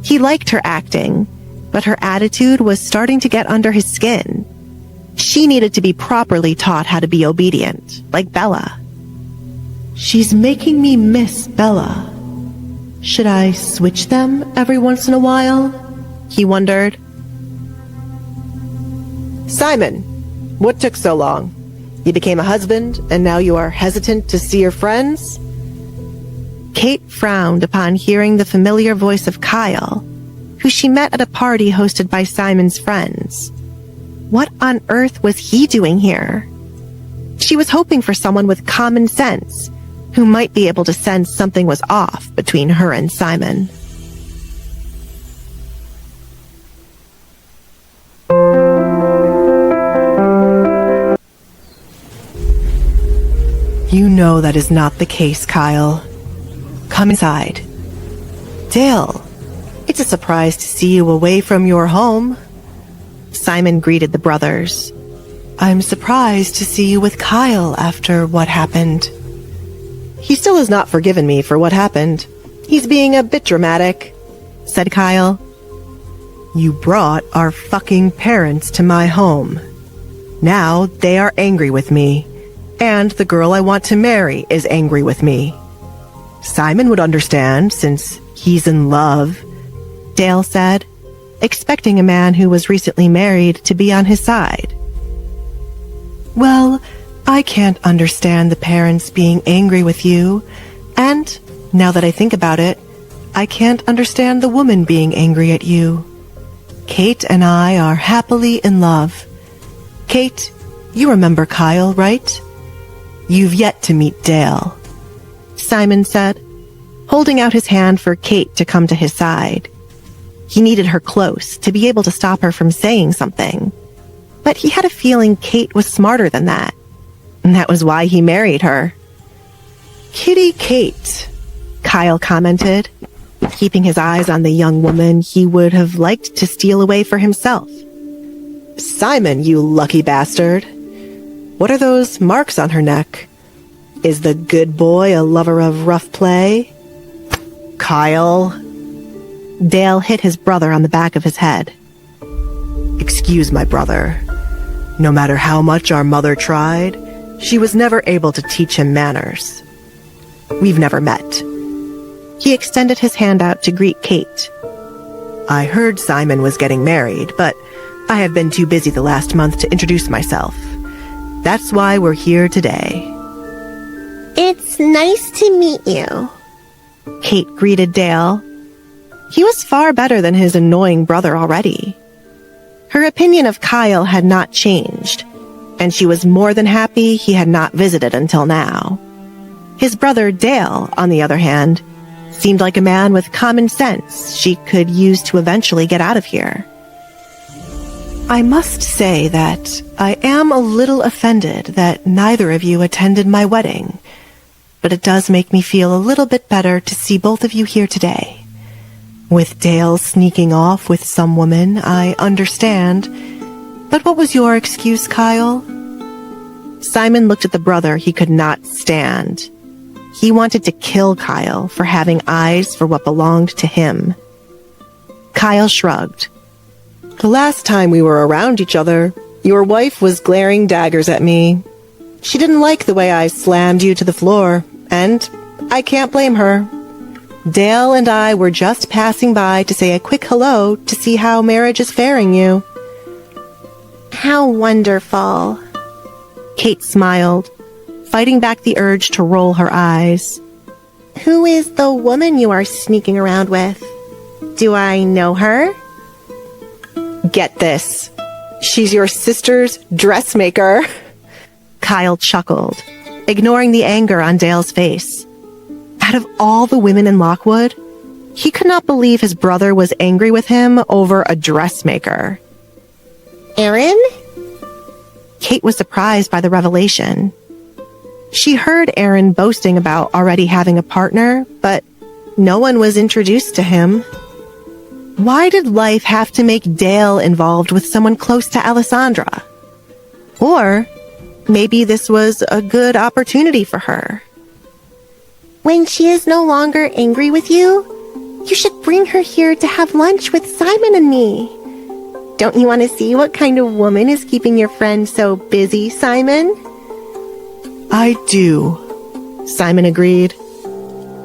He liked her acting, but her attitude was starting to get under his skin. She needed to be properly taught how to be obedient, like Bella. She's making me miss Bella. Should I switch them every once in a while? He wondered. Simon, what took so long? You became a husband, and now you are hesitant to see your friends? Kate frowned upon hearing the familiar voice of Kyle, who she met at a party hosted by Simon's friends. What on earth was he doing here? She was hoping for someone with common sense, who might be able to sense something was off between her and Simon. You know that is not the case, Kyle. Come inside. Dale, it's a surprise to see you away from your home. Simon greeted the brothers. I'm surprised to see you with Kyle after what happened. He still has not forgiven me for what happened. He's being a bit dramatic, said Kyle. You brought our fucking parents to my home. Now they are angry with me. And the girl I want to marry is angry with me. Simon would understand since he's in love, Dale said, expecting a man who was recently married to be on his side. Well, I can't understand the parents being angry with you, and now that I think about it, I can't understand the woman being angry at you. Kate and I are happily in love. Kate, you remember Kyle, right? You've yet to meet Dale, Simon said, holding out his hand for Kate to come to his side. He needed her close to be able to stop her from saying something, But he had a feeling Kate was smarter than that. And that was why he married her. Kitty Kate, Kyle commented, keeping his eyes on the young woman he would have liked to steal away for himself. Simon, you lucky bastard. What are those marks on her neck? Is the good boy a lover of rough play? Kyle. Dale hit his brother on the back of his head. Excuse my brother. No matter how much our mother tried, she was never able to teach him manners. We've never met. He extended his hand out to greet Kate. I heard Simon was getting married, but I have been too busy the last month to introduce myself. That's why we're here today. It's nice to meet you. Kate greeted Dale. He was far better than his annoying brother already. Her opinion of Kyle had not changed, and she was more than happy he had not visited until now. His brother Dale, on the other hand, seemed like a man with common sense she could use to eventually get out of here. I must say that I am a little offended that neither of you attended my wedding, but it does make me feel a little bit better to see both of you here today. With Dale sneaking off with some woman, I understand. But what was your excuse, Kyle? Simon looked at the brother he could not stand. He wanted to kill Kyle for having eyes for what belonged to him. Kyle shrugged. The last time we were around each other, your wife was glaring daggers at me. She didn't like the way I slammed you to the floor, and I can't blame her. Dale and I were just passing by to say a quick hello to see how marriage is faring you. How wonderful. Kate smiled, fighting back the urge to roll her eyes. Who is the woman you are sneaking around with? Do I know her? Get this. She's your sister's dressmaker. Kyle chuckled, ignoring the anger on Dale's face. Out of all the women in Lockwood, he could not believe his brother was angry with him over a dressmaker. Erin? Kate was surprised by the revelation. She heard Erin boasting about already having a partner, but no one was introduced to him. Why did life have to make Dale involved with someone close to Alessandra? Or maybe this was a good opportunity for her. When she is no longer angry with you, you should bring her here to have lunch with Simon and me. Don't you want to see what kind of woman is keeping your friend so busy, Simon? I do, Simon agreed.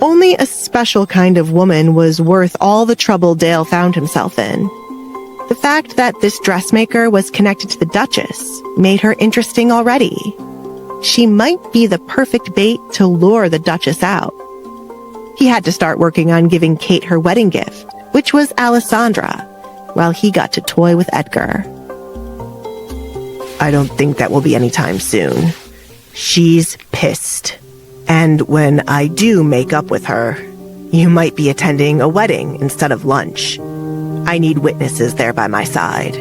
Only a special kind of woman was worth all the trouble Dale found himself in. The fact that this dressmaker was connected to the Duchess made her interesting already. She might be the perfect bait to lure the Duchess out. He had to start working on giving Kate her wedding gift, which was Alessandra, while he got to toy with Edgar. I don't think that will be anytime soon. She's pissed. And when I do make up with her, you might be attending a wedding instead of lunch. I need witnesses there by my side.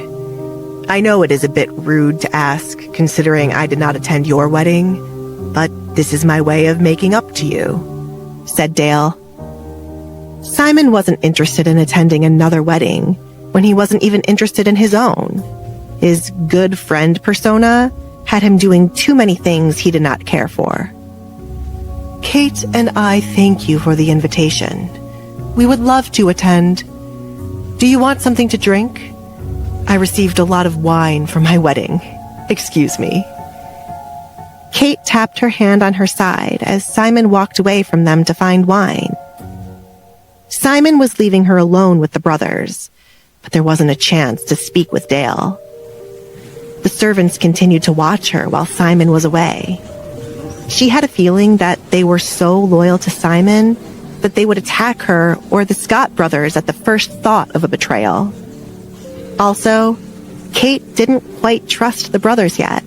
I know it is a bit rude to ask, considering I did not attend your wedding, but this is my way of making up to you, said Dale. Simon wasn't interested in attending another wedding when he wasn't even interested in his own. His good friend persona had him doing too many things he did not care for. Kate and I thank you for the invitation. We would love to attend. Do you want something to drink? I received a lot of wine for my wedding. Excuse me. Kate tapped her hand on her side as Simon walked away from them to find wine. Simon was leaving her alone with the brothers, but there wasn't a chance to speak with Dale. The servants continued to watch her while Simon was away. She had a feeling that they were so loyal to Simon that they would attack her or the Scott brothers at the first thought of a betrayal. Also, Kate didn't quite trust the brothers yet.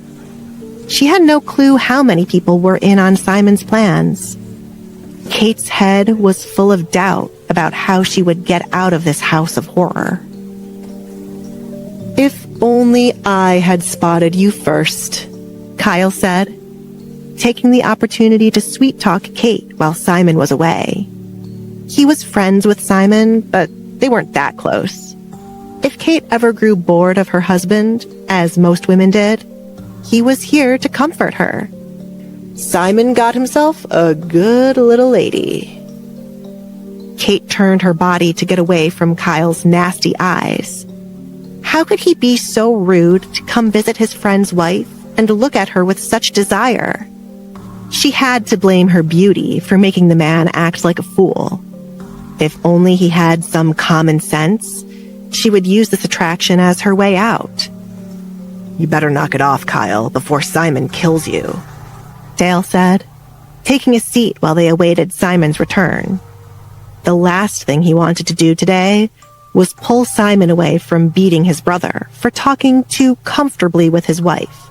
She had no clue how many people were in on Simon's plans. Kate's head was full of doubt about how she would get out of this house of horror. If only I had spotted you first, Kyle said, taking the opportunity to sweet-talk Kate while Simon was away. He was friends with Simon, but they weren't that close. If Kate ever grew bored of her husband, as most women did, he was here to comfort her. Simon got himself a good little lady. Kate turned her body to get away from Kyle's nasty eyes. How could he be so rude to come visit his friend's wife and look at her with such desire? She had to blame her beauty for making the man act like a fool. If only he had some common sense, she would use this attraction as her way out. You better knock it off, Kyle, before Simon kills you, Dale said, taking a seat while they awaited Simon's return. The last thing he wanted to do today was pull Simon away from beating his brother for talking too comfortably with his wife.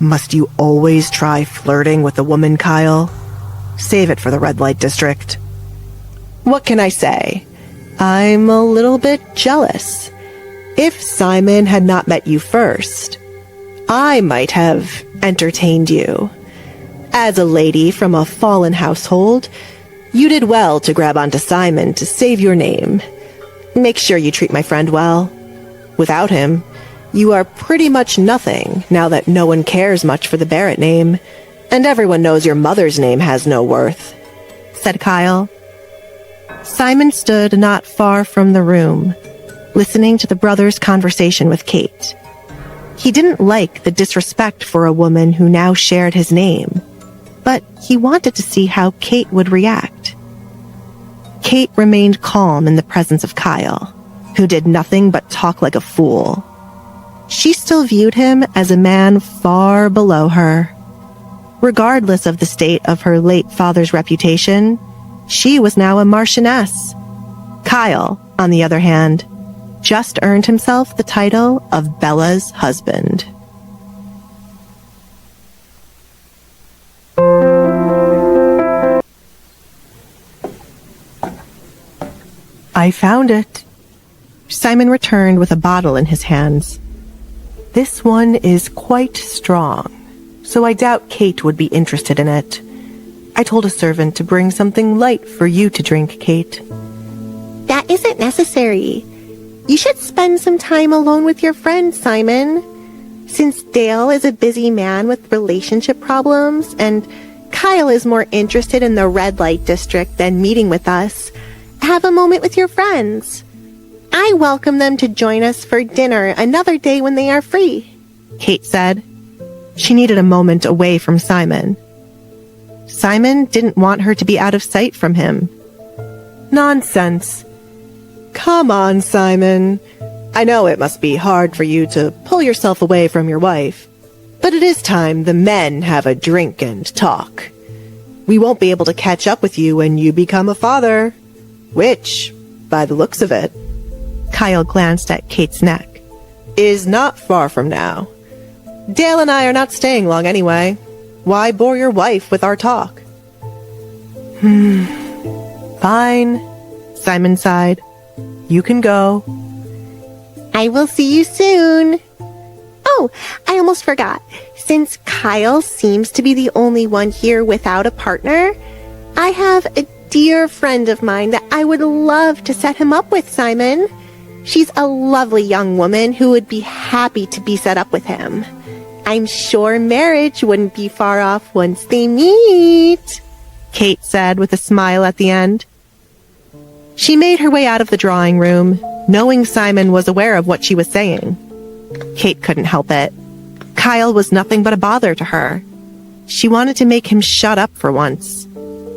Must you always try flirting with a woman, Kyle? Save it for the red light district. What can I say? I'm a little bit jealous. If Simon had not met you first, I might have entertained you. As a lady from a fallen household, you did well to grab onto Simon to save your name. Make sure you treat my friend well. Without him, you are pretty much nothing now that no one cares much for the Barrett name, and everyone knows your mother's name has no worth, said Kyle. Simon stood not far from the room, listening to the brothers' conversation with Kate. He didn't like the disrespect for a woman who now shared his name, but he wanted to see how Kate would react. Kate remained calm in the presence of Kyle, who did nothing but talk like a fool. She still viewed him as a man far below her. Regardless of the state of her late father's reputation, she was now a marchioness. Kyle, on the other hand, just earned himself the title of Bella's husband. I found it. Simon returned with a bottle in his hands. This one is quite strong, so I doubt Kate would be interested in it. I told a servant to bring something light for you to drink, Kate. That isn't necessary. You should spend some time alone with your friend, Simon. Since Dale is a busy man with relationship problems, and Kyle is more interested in the red light district than meeting with us, have a moment with your friends. I welcome them to join us for dinner another day when they are free, Kate said. She needed a moment away from Simon. Simon didn't want her to be out of sight from him. Nonsense. Come on, Simon. I know it must be hard for you to pull yourself away from your wife, but it is time the men have a drink and talk. We won't be able to catch up with you when you become a father, which, by the looks of it, Kyle glanced at Kate's neck, is not far from now. Dale and I are not staying long anyway. Why bore your wife with our talk? Fine, Simon sighed. You can go. I will see you soon. Oh, I almost forgot. Since Kyle seems to be the only one here without a partner, I have a dear friend of mine that I would love to set him up with, Simon. She's a lovely young woman who would be happy to be set up with him. I'm sure marriage wouldn't be far off once they meet, Kate said with a smile at the end. She made her way out of the drawing room, knowing Simon was aware of what she was saying. Kate couldn't help it. Kyle was nothing but a bother to her. She wanted to make him shut up for once.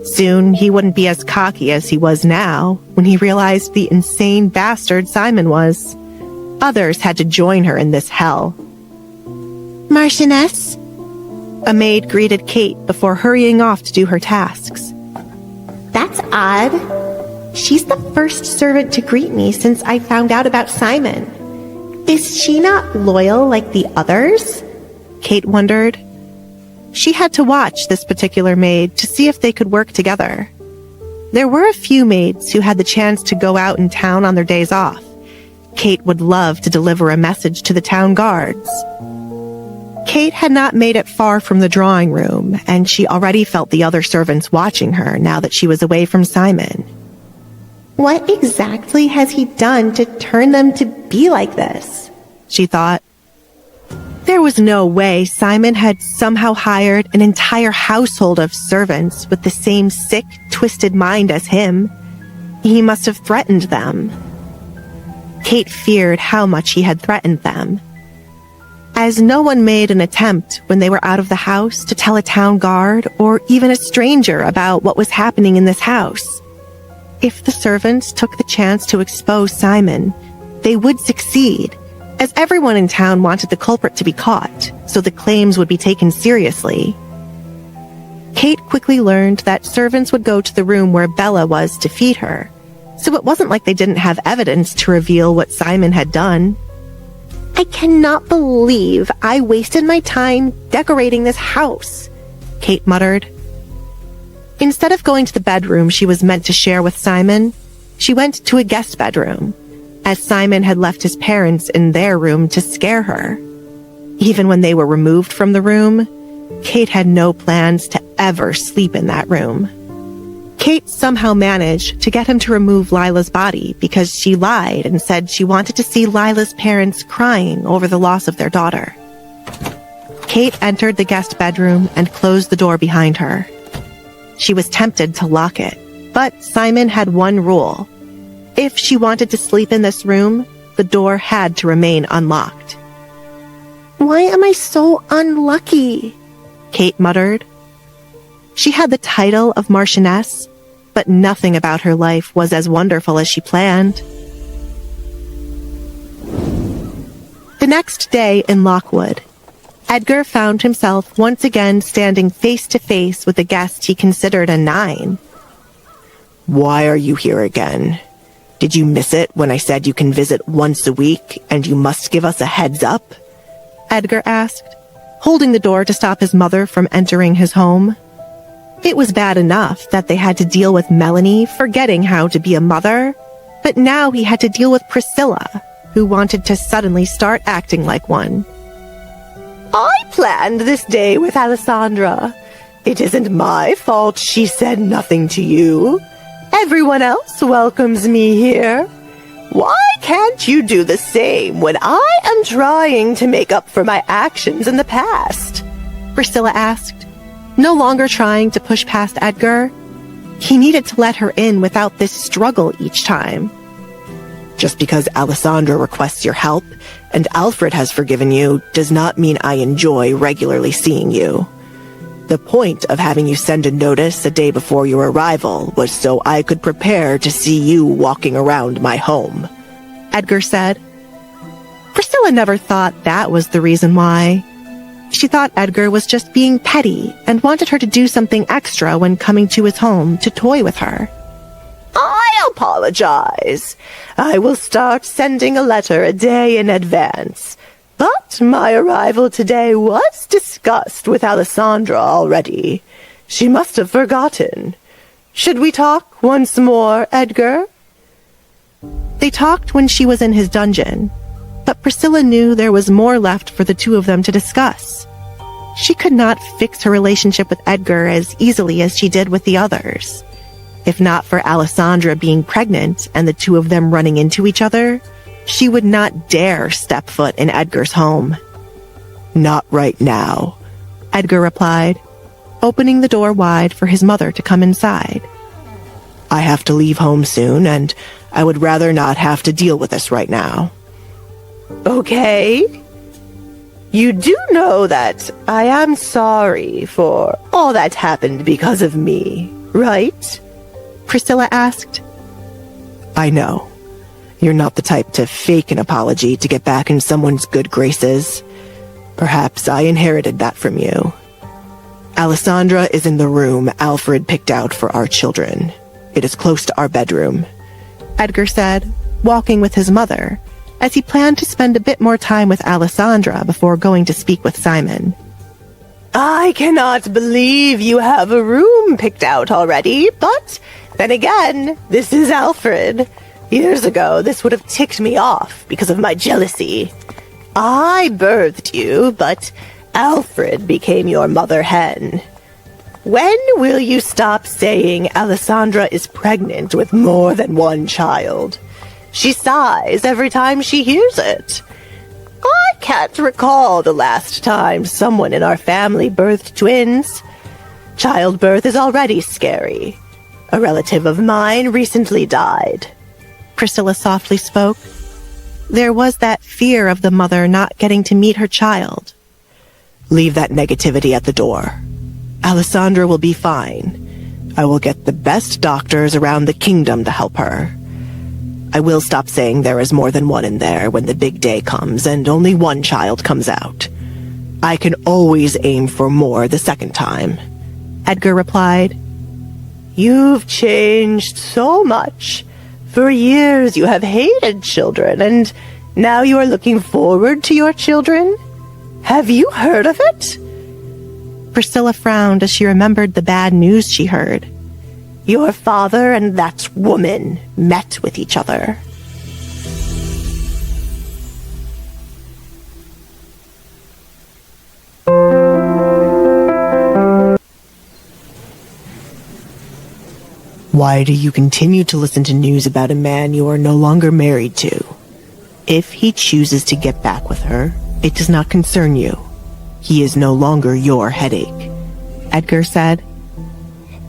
Soon he wouldn't be as cocky as he was now when he realized the insane bastard Simon was. Others had to join her in this hell. Marchioness? A maid greeted Kate before hurrying off to do her tasks. That's odd. She's the first servant to greet me since I found out about Simon. Is she not loyal like the others? Kate wondered. She had to watch this particular maid to see if they could work together. There were a few maids who had the chance to go out in town on their days off, Kate would love to deliver a message to the town guards. Kate had not made it far from the drawing room, and she already felt the other servants watching her now that she was away from Simon. What exactly has he done to turn them to be like this? She thought. There was no way Simon had somehow hired an entire household of servants with the same sick, twisted mind as him. He must have threatened them. Kate feared how much he had threatened them. As no one made an attempt when they were out of the house to tell a town guard or even a stranger about what was happening in this house. If the servants took the chance to expose Simon, they would succeed, as everyone in town wanted the culprit to be caught, so the claims would be taken seriously. Kate quickly learned that servants would go to the room where Bella was to feed her, so it wasn't like they didn't have evidence to reveal what Simon had done. I cannot believe I wasted my time decorating this house, Kate muttered. Instead of going to the bedroom she was meant to share with Simon, she went to a guest bedroom, as Simon had left his parents in their room to scare her. Even when they were removed from the room, Kate had no plans to ever sleep in that room. Kate somehow managed to get him to remove Lila's body because she lied and said she wanted to see Lila's parents crying over the loss of their daughter. Kate entered the guest bedroom and closed the door behind her. She was tempted to lock it, but Simon had one rule. If she wanted to sleep in this room, the door had to remain unlocked. Why am I so unlucky? Kate muttered. She had the title of Marchioness, but nothing about her life was as wonderful as she planned. The next day in Lockwood, Edgar found himself once again standing face to face with a guest he considered a 9. Why are you here again? Did you miss it when I said you can visit once a week and you must give us a heads up? Edgar asked, holding the door to stop his mother from entering his home. It was bad enough that they had to deal with Melanie forgetting how to be a mother, but now he had to deal with Priscilla, who wanted to suddenly start acting like one. I planned this day with Alessandra. It isn't my fault she said nothing to you. Everyone else welcomes me here. Why can't you do the same when I am trying to make up for my actions in the past? Priscilla asked, no longer trying to push past Edgar. He needed to let her in without this struggle each time. Just because Alessandra requests your help and Alfred has forgiven you does not mean I enjoy regularly seeing you. The point of having you send a notice a day before your arrival was so I could prepare to see you walking around my home, Edgar said. Priscilla never thought that was the reason why. She thought Edgar was just being petty and wanted her to do something extra when coming to his home to toy with her. I apologize. I will start sending a letter a day in advance. But my arrival today was discussed with Alessandra already. She must have forgotten. Should we talk once more, Edgar? They talked when she was in his dungeon, but Priscilla knew there was more left for the two of them to discuss. She could not fix her relationship with Edgar as easily as she did with the others. If not for Alessandra being pregnant and the two of them running into each other, she would not dare step foot in Edgar's home. Not right now, Edgar replied, opening the door wide for his mother to come inside. I have to leave home soon, and I would rather not have to deal with this right now. Okay. You do know that I am sorry for all that happened because of me, right? Priscilla asked. I know. You're not the type to fake an apology to get back in someone's good graces. Perhaps I inherited that from you. Alessandra is in the room Alfred picked out for our children. It is close to our bedroom, Edgar said, walking with his mother, as he planned to spend a bit more time with Alessandra before going to speak with Simon. I cannot believe you have a room picked out already, but then again, this is Alfred. Years ago, this would have ticked me off because of my jealousy. I birthed you, but Alfred became your mother hen. When will you stop saying Alessandra is pregnant with more than one child? She sighs every time she hears it. I can't recall the last time someone in our family birthed twins. Childbirth is already scary. A relative of mine recently died. Priscilla softly spoke. There was that fear of the mother not getting to meet her child. Leave that negativity at the door. Alessandra will be fine. I will get the best doctors around the kingdom to help her. I will stop saying there is more than one in there when the big day comes and only one child comes out. I can always aim for more the second time. Edgar replied. You've changed so much. For years you have hated children, and now you are looking forward to your children? Have you heard of it? Priscilla frowned as she remembered the bad news she heard. Your father and that woman met with each other. Why do you continue to listen to news about a man you are no longer married to? If he chooses to get back with her, it does not concern you. He is no longer your headache. Edgar said.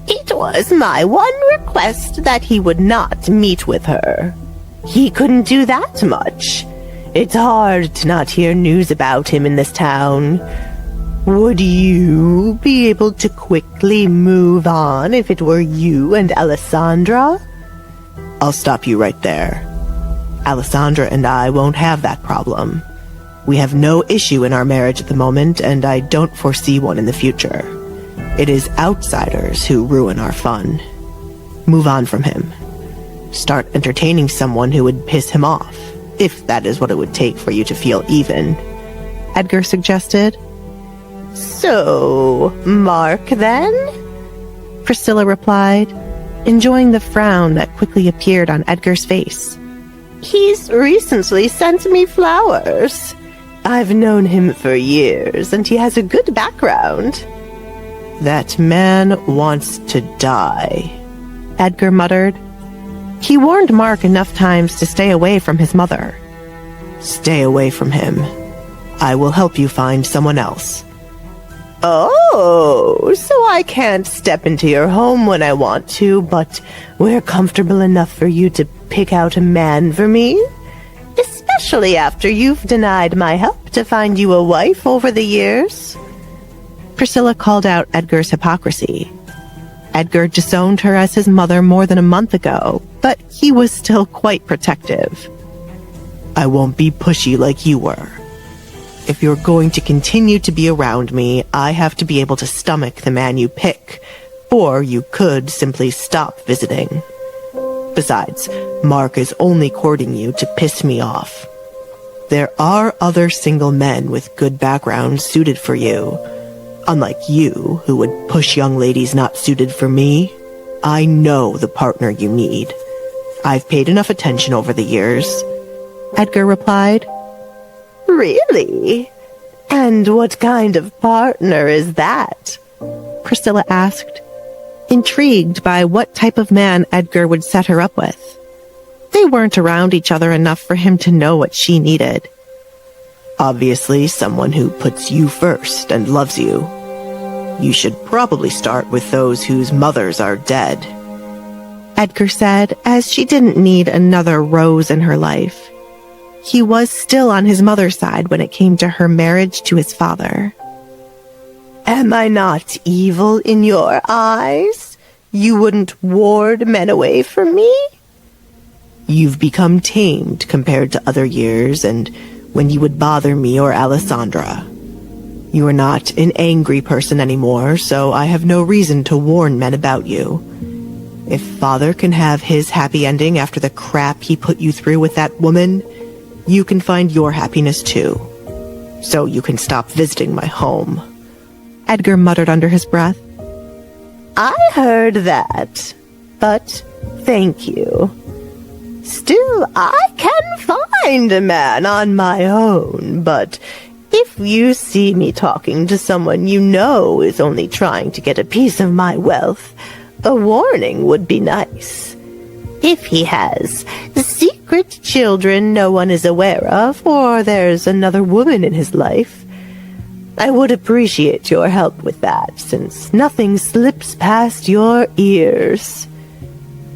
It was my one request that he would not meet with her. He couldn't do that much. It's hard to not hear news about him in this town. Would you be able to quickly move on if it were you and Alessandra? I'll stop you right there. Alessandra and I won't have that problem. We have no issue in our marriage at the moment, and I don't foresee one in the future. It is outsiders who ruin our fun. Move on from him. Start entertaining someone who would piss him off, if that is what it would take for you to feel even. Edgar suggested. So, Mark, then? Priscilla replied, enjoying the frown that quickly appeared on Edgar's face. He's recently sent me flowers. I've known him for years, and he has a good background. That man wants to die, Edgar muttered. He warned Mark enough times to stay away from his mother. Stay away from him. I will help you find someone else. Oh, so I can't step into your home when I want to, but we're comfortable enough for you to pick out a man for me? Especially after you've denied my help to find you a wife over the years? Priscilla called out Edgar's hypocrisy. Edgar disowned her as his mother more than a month ago, but he was still quite protective. I won't be pushy like you were. If you're going to continue to be around me, I have to be able to stomach the man you pick, or you could simply stop visiting. Besides, Mark is only courting you to piss me off. There are other single men with good backgrounds suited for you. Unlike you, who would push young ladies not suited for me, I know the partner you need. I've paid enough attention over the years. Edgar replied. Really? And what kind of partner is that? Priscilla asked, intrigued by what type of man Edgar would set her up with. They weren't around each other enough for him to know what she needed. Obviously, someone who puts you first and loves you. You should probably start with those whose mothers are dead. Edgar said, as she didn't need another rose in her life. He was still on his mother's side when it came to her marriage to his father. Am I not evil in your eyes? You wouldn't ward men away from me? You've become tamed compared to other years, and when you would bother me or Alessandra. You are not an angry person anymore, so I have no reason to warn men about you. If father can have his happy ending after the crap he put you through with that woman, you can find your happiness too. So you can stop visiting my home. Edgar muttered under his breath. I heard that, but thank you. Still, I can find a man on my own, but if you see me talking to someone you know is only trying to get a piece of my wealth, a warning would be nice. If he has secret children no one is aware of, or there's another woman in his life, I would appreciate your help with that, since nothing slips past your ears.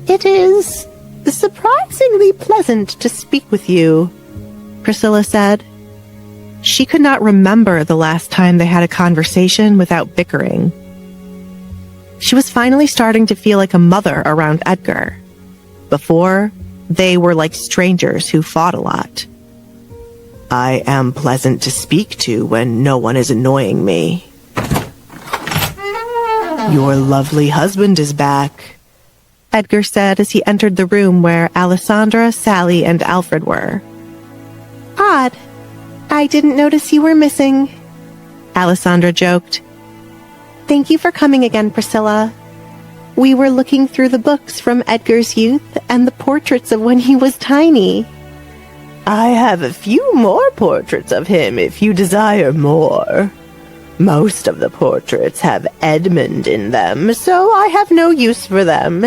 It is surprisingly pleasant to speak with you, Priscilla said. She could not remember the last time they had a conversation without bickering. She was finally starting to feel like a mother around Edgar. Before, they were like strangers who fought a lot. I am pleasant to speak to when no one is annoying me. Your lovely husband is back, Edgar said as he entered the room where Alessandra, Sally, and Alfred were. Odd. I didn't notice you were missing, Alessandra joked. Thank you for coming again, Priscilla. We were looking through the books from Edgar's youth and the portraits of when he was tiny. I have a few more portraits of him if you desire more. Most of the portraits have Edmund in them, so I have no use for them.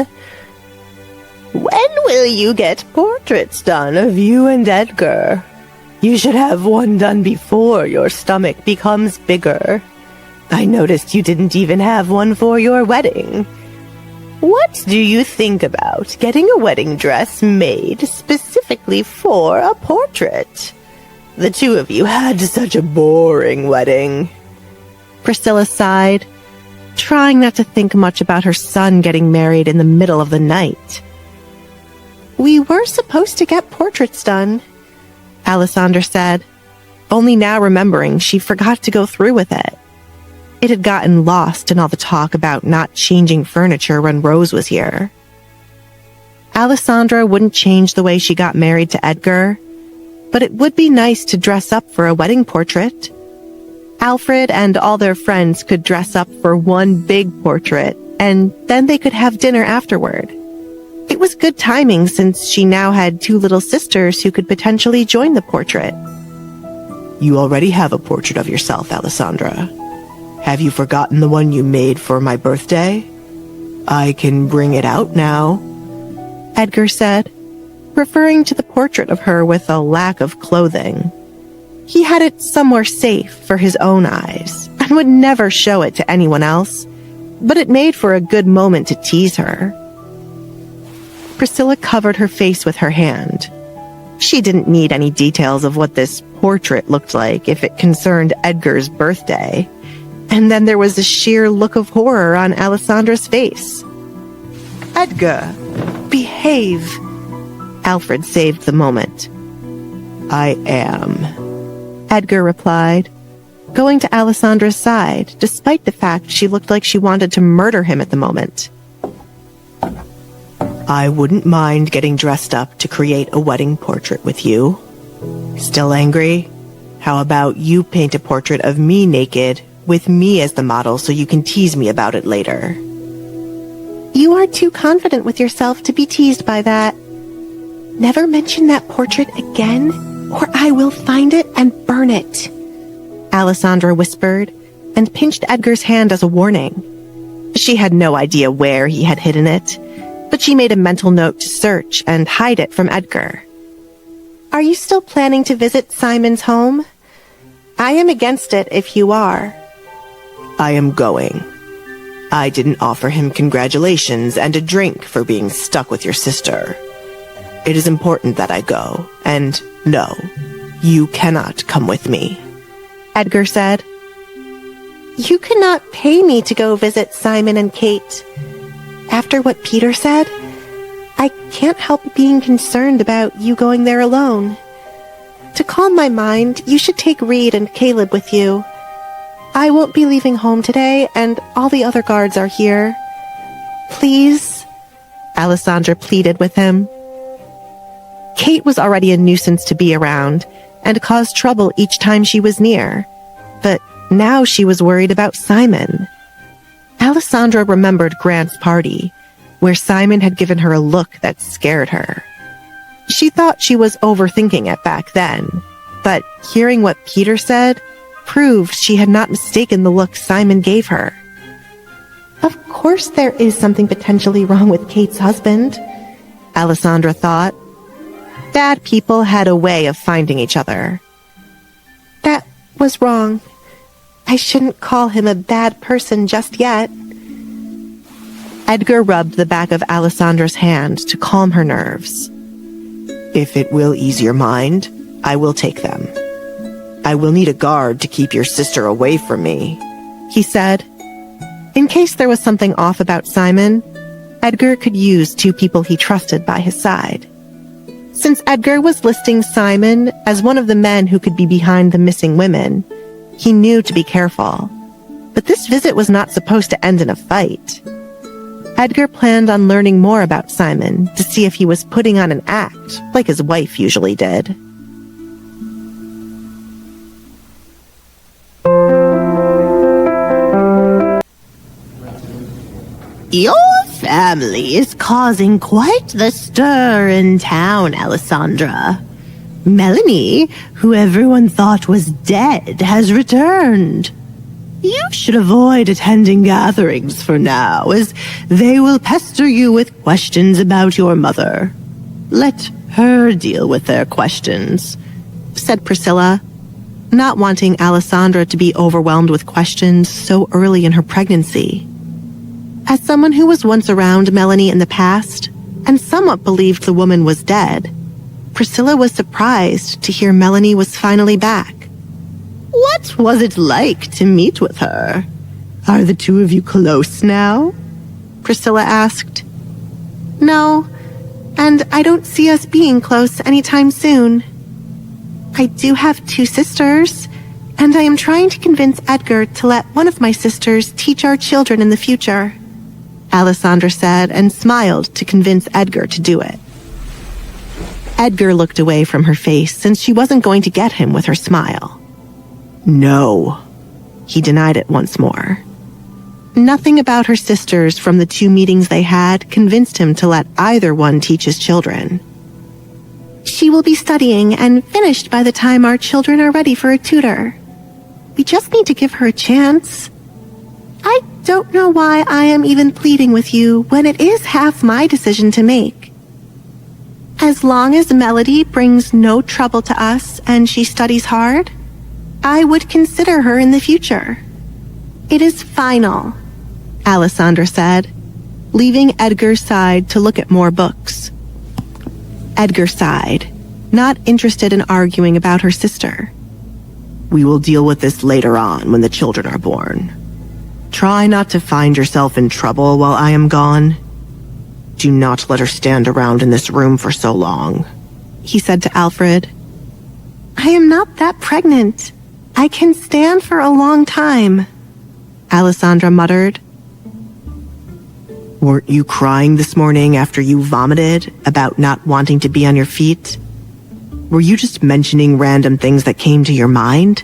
When will you get portraits done of you and Edgar? You should have one done before your stomach becomes bigger. I noticed you didn't even have one for your wedding. What do you think about getting a wedding dress made specifically for a portrait? The two of you had such a boring wedding. Priscilla sighed, trying not to think much about her son getting married in the middle of the night. We were supposed to get portraits done, Alessandra said, only now remembering she forgot to go through with it. It had gotten lost in all the talk about not changing furniture when Rose was here. Alessandra wouldn't change the way she got married to Edgar, but it would be nice to dress up for a wedding portrait. Alfred and all their friends could dress up for one big portrait, and then they could have dinner afterward. It was good timing since she now had two little sisters who could potentially join the portrait. You already have a portrait of yourself, Alessandra. Have you forgotten the one you made for my birthday? I can bring it out now, Edgar said, referring to the portrait of her with a lack of clothing. He had it somewhere safe for his own eyes and would never show it to anyone else, but it made for a good moment to tease her. Priscilla covered her face with her hand. She didn't need any details of what this portrait looked like if it concerned Edgar's birthday. And then there was a sheer look of horror on Alessandra's face. Edgar, behave, Alfred saved the moment. I am, Edgar replied, going to Alessandra's side, despite the fact she looked like she wanted to murder him at the moment. I wouldn't mind getting dressed up to create a wedding portrait with you. Still angry? How about you paint a portrait of me naked, with me as the model so you can tease me about it later? You are too confident with yourself to be teased by that. Never mention that portrait again, or I will find it and burn it, Alessandra whispered, and pinched Edgar's hand as a warning. She had no idea where he had hidden it, but she made a mental note to search and hide it from Edgar. Are you still planning to visit Simon's home? I am against it if you are. I am going. I didn't offer him congratulations and a drink for being stuck with your sister. It is important that I go, and no, you cannot come with me, Edgar said. You cannot pay me to go visit Simon and Kate. After what Peter said, I can't help being concerned about you going there alone. To calm my mind, you should take Reed and Caleb with you. I won't be leaving home today, and all the other guards are here. Please, Alessandra pleaded with him. Kate was already a nuisance to be around, and caused trouble each time she was near. But now she was worried about Simon. Alessandra remembered Grant's party, where Simon had given her a look that scared her. She thought she was overthinking it back then, but hearing what Peter said proved she had not mistaken the look Simon gave her. Of course there is something potentially wrong with Kate's husband, Alessandra thought. Bad people had a way of finding each other. That was wrong. I shouldn't call him a bad person just yet. Edgar rubbed the back of Alessandra's hand to calm her nerves. If it will ease your mind, I will take them. I will need a guard to keep your sister away from me, he said. In case there was something off about Simon, Edgar could use 2 people he trusted by his side. Since Edgar was listing Simon as one of the men who could be behind the missing women, he knew to be careful. But this visit was not supposed to end in a fight. Edgar planned on learning more about Simon to see if he was putting on an act, like his wife usually did. Your family is causing quite the stir in town, Alessandra. Melanie, who everyone thought was dead, has returned. You should avoid attending gatherings for now, as they will pester you with questions about your mother. Let her deal with their questions, said Priscilla, not wanting Alessandra to be overwhelmed with questions so early in her pregnancy. As someone who was once around Melanie in the past, and somewhat believed the woman was dead, Priscilla was surprised to hear Melanie was finally back. What was it like to meet with her? Are the 2 of you close now? Priscilla asked. No, and I don't see us being close anytime soon. I do have 2 sisters, and I am trying to convince Edgar to let one of my sisters teach our children in the future, Alessandra said and smiled to convince Edgar to do it. Edgar looked away from her face since she wasn't going to get him with her smile. No, he denied it once more. Nothing about her sisters from the 2 meetings they had convinced him to let either one teach his children. She will be studying and finished by the time our children are ready for a tutor. We just need to give her a chance. I don't know why I am even pleading with you when it is half my decision to make. As long as Melody brings no trouble to us and she studies hard, I would consider her in the future. It is final, Alessandra said, leaving Edgar's side to look at more books. Edgar sighed, not interested in arguing about her sister. We will deal with this later on when the children are born. Try not to find yourself in trouble while I am gone. Do not let her stand around in this room for so long, he said to Alfred. I am not that pregnant. I can stand for a long time, Alessandra muttered. Weren't you crying this morning after you vomited about not wanting to be on your feet? Were you just mentioning random things that came to your mind?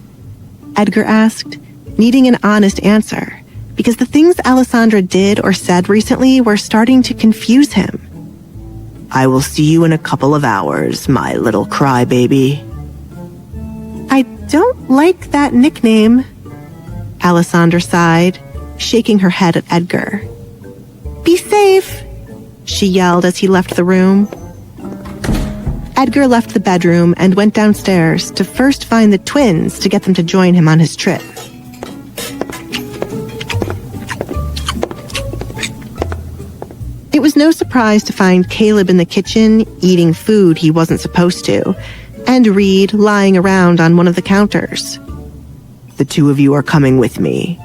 Edgar asked, needing an honest answer, because the things Alessandra did or said recently were starting to confuse him. I will see you in a couple of hours, my little crybaby. I don't like that nickname, Alessandra sighed, shaking her head at Edgar. Be safe, she yelled as he left the room. Edgar left the bedroom and went downstairs to first find the twins to get them to join him on his trip. It was no surprise to find Caleb in the kitchen eating food he wasn't supposed to, and Reed lying around on one of the counters. The 2 of you are coming with me.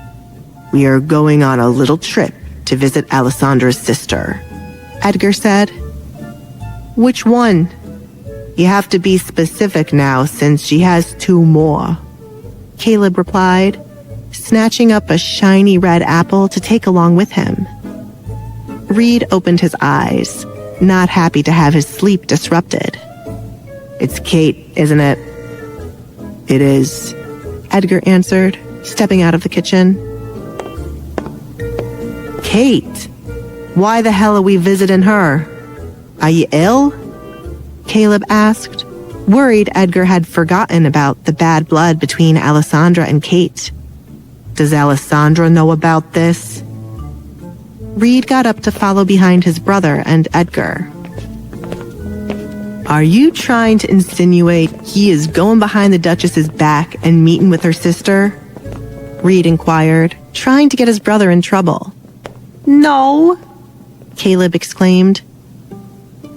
We are going on a little trip to visit Alessandra's sister, Edgar said. Which one? You have to be specific now since she has 2 more, Caleb replied, snatching up a shiny red apple to take along with him. Reed opened his eyes, not happy to have his sleep disrupted. It's Kate, isn't it? It is, Edgar answered, stepping out of the kitchen. Kate, why the hell are we visiting her? Are you ill? Caleb asked, worried Edgar had forgotten about the bad blood between Alessandra and Kate. Does Alessandra know about this? Reed got up to follow behind his brother and Edgar. Are you trying to insinuate he is going behind the Duchess's back and meeting with her sister? Reed inquired, trying to get his brother in trouble. No, Caleb exclaimed.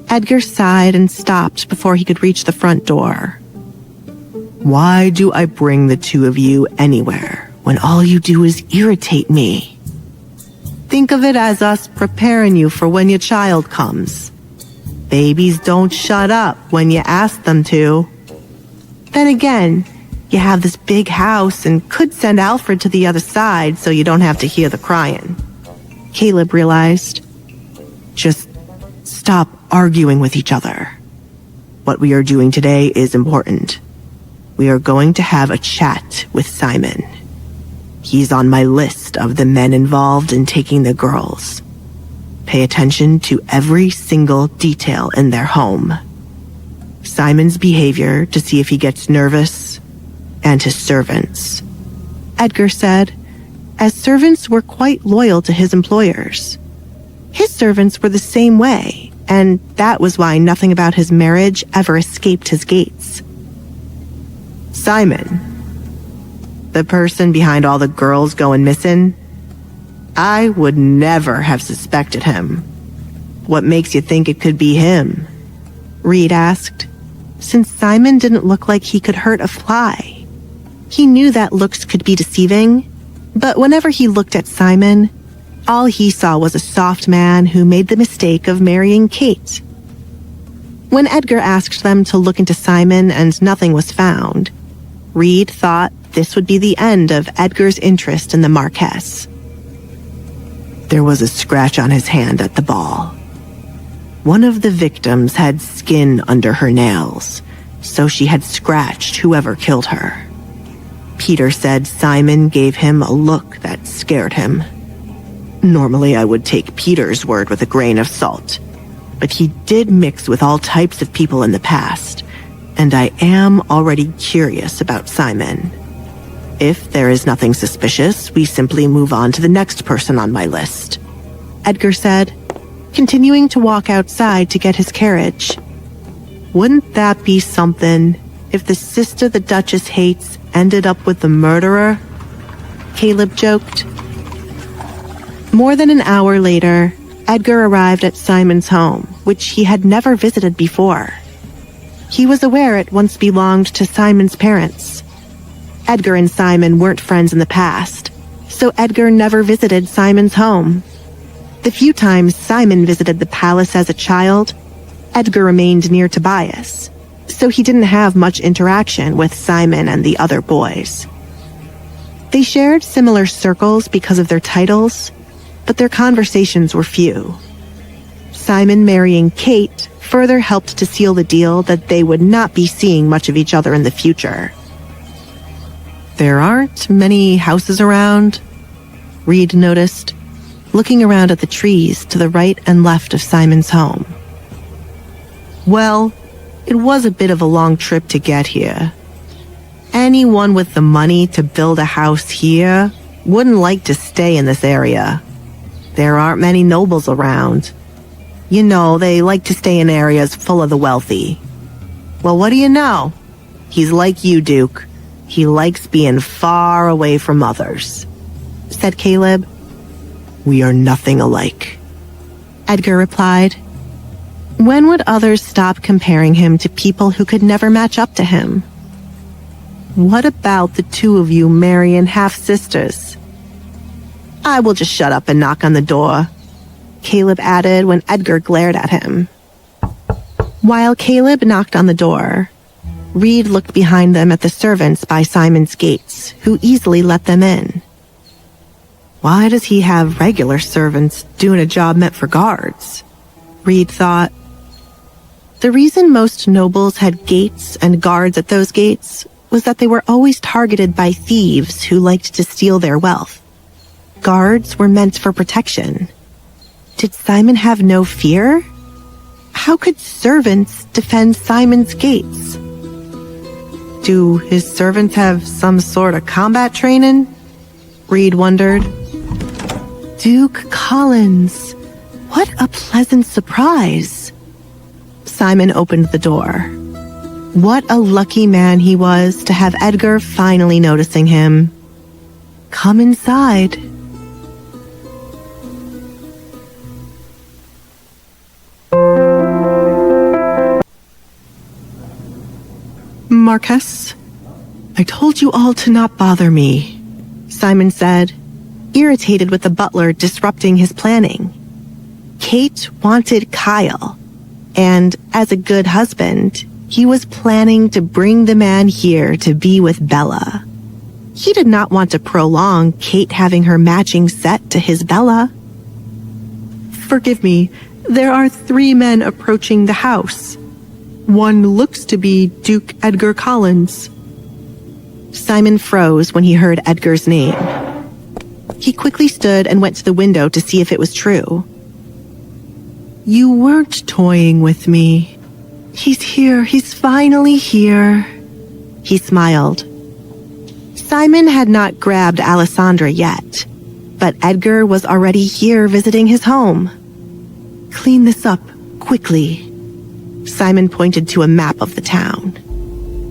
Edgar sighed and stopped before he could reach the front door. Why do I bring the two of you anywhere when all you do is irritate me? Think of it as us preparing you for when your child comes. Babies don't shut up when you ask them to. Then again, you have this big house and could send Alfred to the other side so you don't have to hear the crying. Caleb realized. Just stop arguing with each other. What we are doing today is important. We are going to have a chat with Simon. He's on my list of the men involved in taking the girls. Pay attention to every single detail in their home. Simon's behavior to see if he gets nervous, and his servants. Edgar said, as servants were quite loyal to his employers. His servants were the same way, and that was why nothing about his marriage ever escaped his gates. Simon, the person behind all the girls going missing, I would never have suspected him. What makes you think it could be him? Reed asked, since Simon didn't look like he could hurt a fly. He knew that looks could be deceiving, but whenever he looked at Simon, all he saw was a soft man who made the mistake of marrying Kate. When Edgar asked them to look into Simon and nothing was found, Reed thought this would be the end of Edgar's interest in the Marquess. There was a scratch on his hand at the ball. One of the victims had skin under her nails, so she had scratched whoever killed her. Peter said Simon gave him a look that scared him. Normally I would take Peter's word with a grain of salt, but he did mix with all types of people in the past, and I am already curious about Simon. If there is nothing suspicious, we simply move on to the next person on my list, Edgar said, continuing to walk outside to get his carriage. Wouldn't that be something if the sister the Duchess hates ended up with the murderer? Caleb joked. More than an hour later, Edgar arrived at Simon's home, which he had never visited before. He was aware it once belonged to Simon's parents. Edgar and Simon weren't friends in the past, so Edgar never visited Simon's home. The few times Simon visited the palace as a child, Edgar remained near Tobias, so he didn't have much interaction with Simon and the other boys. They shared similar circles because of their titles, but their conversations were few. Simon marrying Kate further helped to seal the deal that they would not be seeing much of each other in the future. There aren't many houses around, Reed noticed, looking around at the trees to the right and left of Simon's home. Well, it was a bit of a long trip to get here. Anyone with the money to build a house here wouldn't like to stay in this area. There aren't many nobles around. You know, they like to stay in areas full of the wealthy. Well, what do you know? He's like you, Duke. He likes being far away from others, said Caleb. We are nothing alike, Edgar replied. When would others stop comparing him to people who could never match up to him? What about the two of you marrying half-sisters? I will just shut up and knock on the door, Caleb added when Edgar glared at him. While Caleb knocked on the door, Reed looked behind them at the servants by Simon's gates, who easily let them in. Why does he have regular servants doing a job meant for guards? Reed thought. The reason most nobles had gates and guards at those gates was that they were always targeted by thieves who liked to steal their wealth. Guards were meant for protection. Did Simon have no fear? How could servants defend Simon's gates? Do his servants have some sort of combat training? Reed wondered. Duke Collins. What a pleasant surprise. Simon opened the door. What a lucky man he was to have Edgar finally noticing him. Come inside. Marquess, I told you all to not bother me, Simon said, irritated with the butler disrupting his planning. Kate wanted Kyle, and as a good husband, he was planning to bring the man here to be with Bella. He did not want to prolong Kate having her matching set to his Bella. Forgive me, there are 3 men approaching the house. One looks to be Duke Edgar Collins. Simon froze when he heard Edgar's name. He quickly stood and went to the window to see if it was true. You weren't toying with me. He's here. He's finally here. He smiled. Simon had not grabbed Alessandra yet, but Edgar was already here visiting his home. Clean this up, quickly. Simon pointed to a map of the town.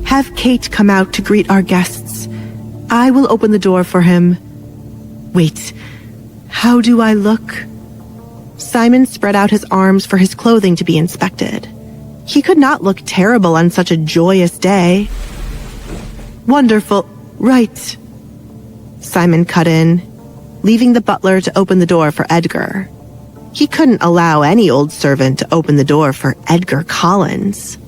Have Kate come out to greet our guests. I will open the door for him. Wait, how do I look? Simon spread out his arms for his clothing to be inspected. He could not look terrible on such a joyous day. Wonderful, right. Simon cut in, leaving the butler to open the door for Edgar. He couldn't allow any old servant to open the door for Edgar Collins.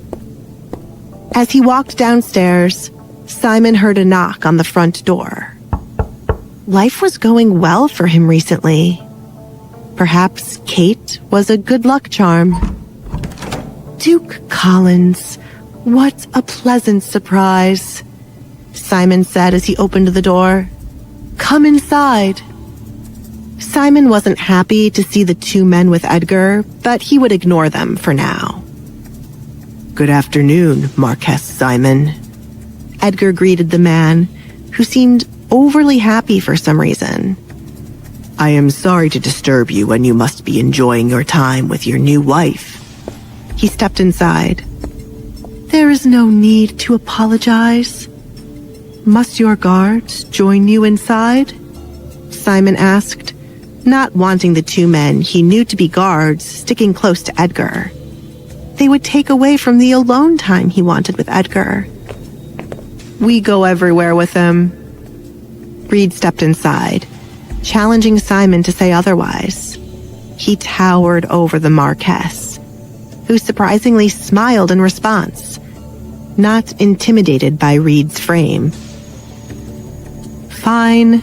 As he walked downstairs, Simon heard a knock on the front door. Life was going well for him recently. Perhaps Kate was a good luck charm. Duke Collins, what a pleasant surprise, Simon said as he opened the door. Come inside. Simon wasn't happy to see the 2 men with Edgar, but he would ignore them for now. Good afternoon, Marquess Simon. Edgar greeted the man, who seemed overly happy for some reason. I am sorry to disturb you when you must be enjoying your time with your new wife. He stepped inside. There is no need to apologize. Must your guards join you inside? Simon asked, not wanting the 2 men he knew to be guards sticking close to Edgar. They would take away from the alone time he wanted with Edgar. We go everywhere with him. Reed stepped inside, challenging Simon to say otherwise. He towered over the Marquess, who surprisingly smiled in response, not intimidated by Reed's frame. Fine.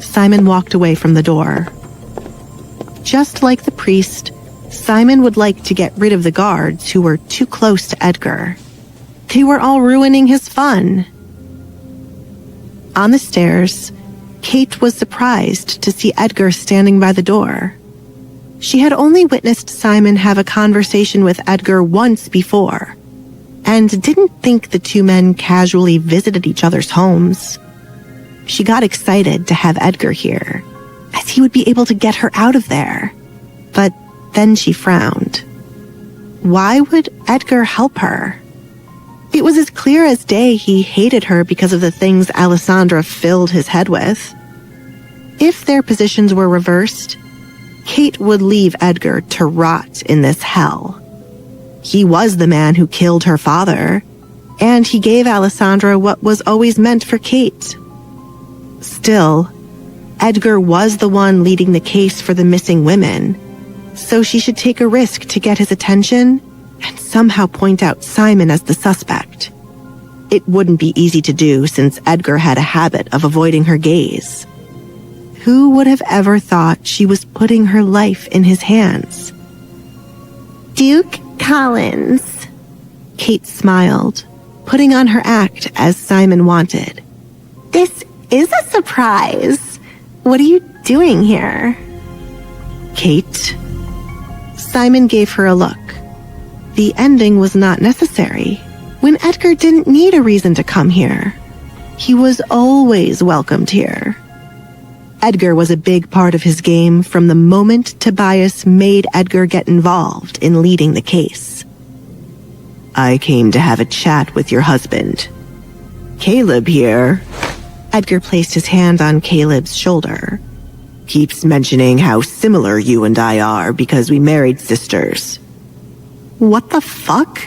Simon walked away from the door. Just like the priest, Simon would like to get rid of the guards who were too close to Edgar. They were all ruining his fun. On the stairs, Kate was surprised to see Edgar standing by the door. She had only witnessed Simon have a conversation with Edgar once before, and didn't think the 2 men casually visited each other's homes. She got excited to have Edgar here, as he would be able to get her out of there. But then she frowned. Why would Edgar help her? It was as clear as day he hated her because of the things Alessandra filled his head with. If their positions were reversed, Kate would leave Edgar to rot in this hell. He was the man who killed her father, and he gave Alessandra what was always meant for Kate. Still, Edgar was the one leading the case for the missing women, so she should take a risk to get his attention and somehow point out Simon as the suspect. It wouldn't be easy to do since Edgar had a habit of avoiding her gaze. Who would have ever thought she was putting her life in his hands? Duke Collins. Kate smiled, putting on her act as Simon wanted. This is a surprise. What are you doing here? Kate. Simon gave her a look, the ending was not necessary when Edgar didn't need a reason to come here. He was always welcomed here. Edgar was a big part of his game from the moment Tobias made Edgar get involved in leading the case. I came to have a chat with your husband. Caleb here. Edgar placed his hand on Caleb's shoulder. Keeps mentioning how similar you and I are because we married sisters. What the fuck?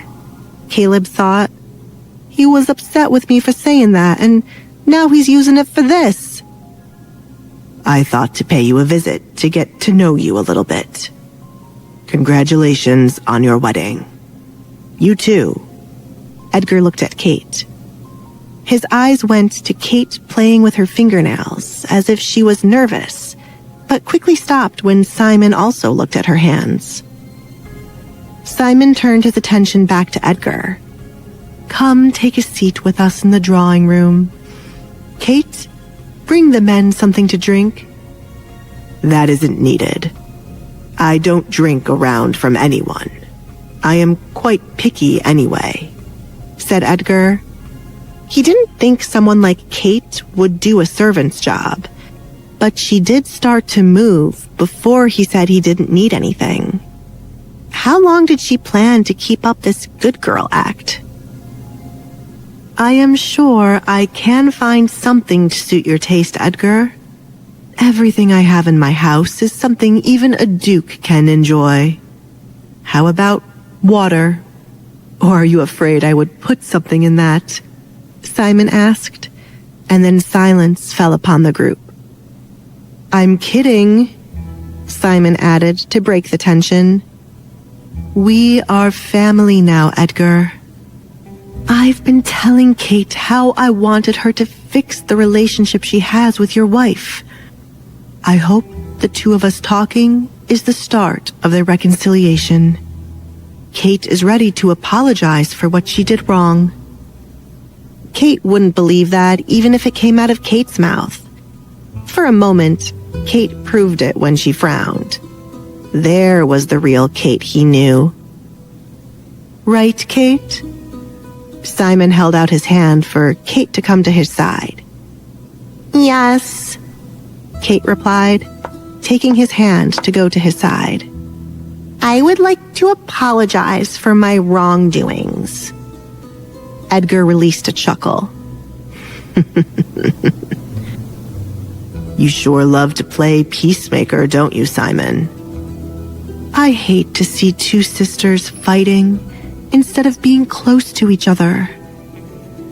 Caleb thought. He was upset with me for saying that, and now he's using it for this. I thought to pay you a visit to get to know you a little bit. Congratulations on your wedding. You too. Edgar looked at Kate. His eyes went to Kate playing with her fingernails as if she was nervous, but quickly stopped when Simon also looked at her hands. Simon turned his attention back to Edgar. Come take a seat with us in the drawing room. Kate, bring the men something to drink. That isn't needed. I don't drink around from anyone. I am quite picky anyway, said Edgar. He didn't think someone like Kate would do a servant's job, but she did start to move before he said he didn't need anything. How long did she plan to keep up this good girl act? I am sure I can find something to suit your taste, Edgar. Everything I have in my house is something even a duke can enjoy. How about water? Or are you afraid I would put something in that? Simon asked, and then silence fell upon the group. I'm kidding, Simon added to break the tension. We are family now, Edgar. I've been telling Kate how I wanted her to fix the relationship she has with your wife. I hope the two of us talking is the start of their reconciliation. Kate is ready to apologize for what she did wrong. Kate wouldn't believe that even if it came out of Kate's mouth. For a moment, Kate proved it when she frowned. There was the real Kate he knew. Right, Kate? Simon held out his hand for Kate to come to his side. Yes, Kate replied, taking his hand to go to his side. I would like to apologize for my wrongdoings. Edgar released a chuckle. You sure love to play peacemaker, don't you, Simon? I hate to see two sisters fighting instead of being close to each other.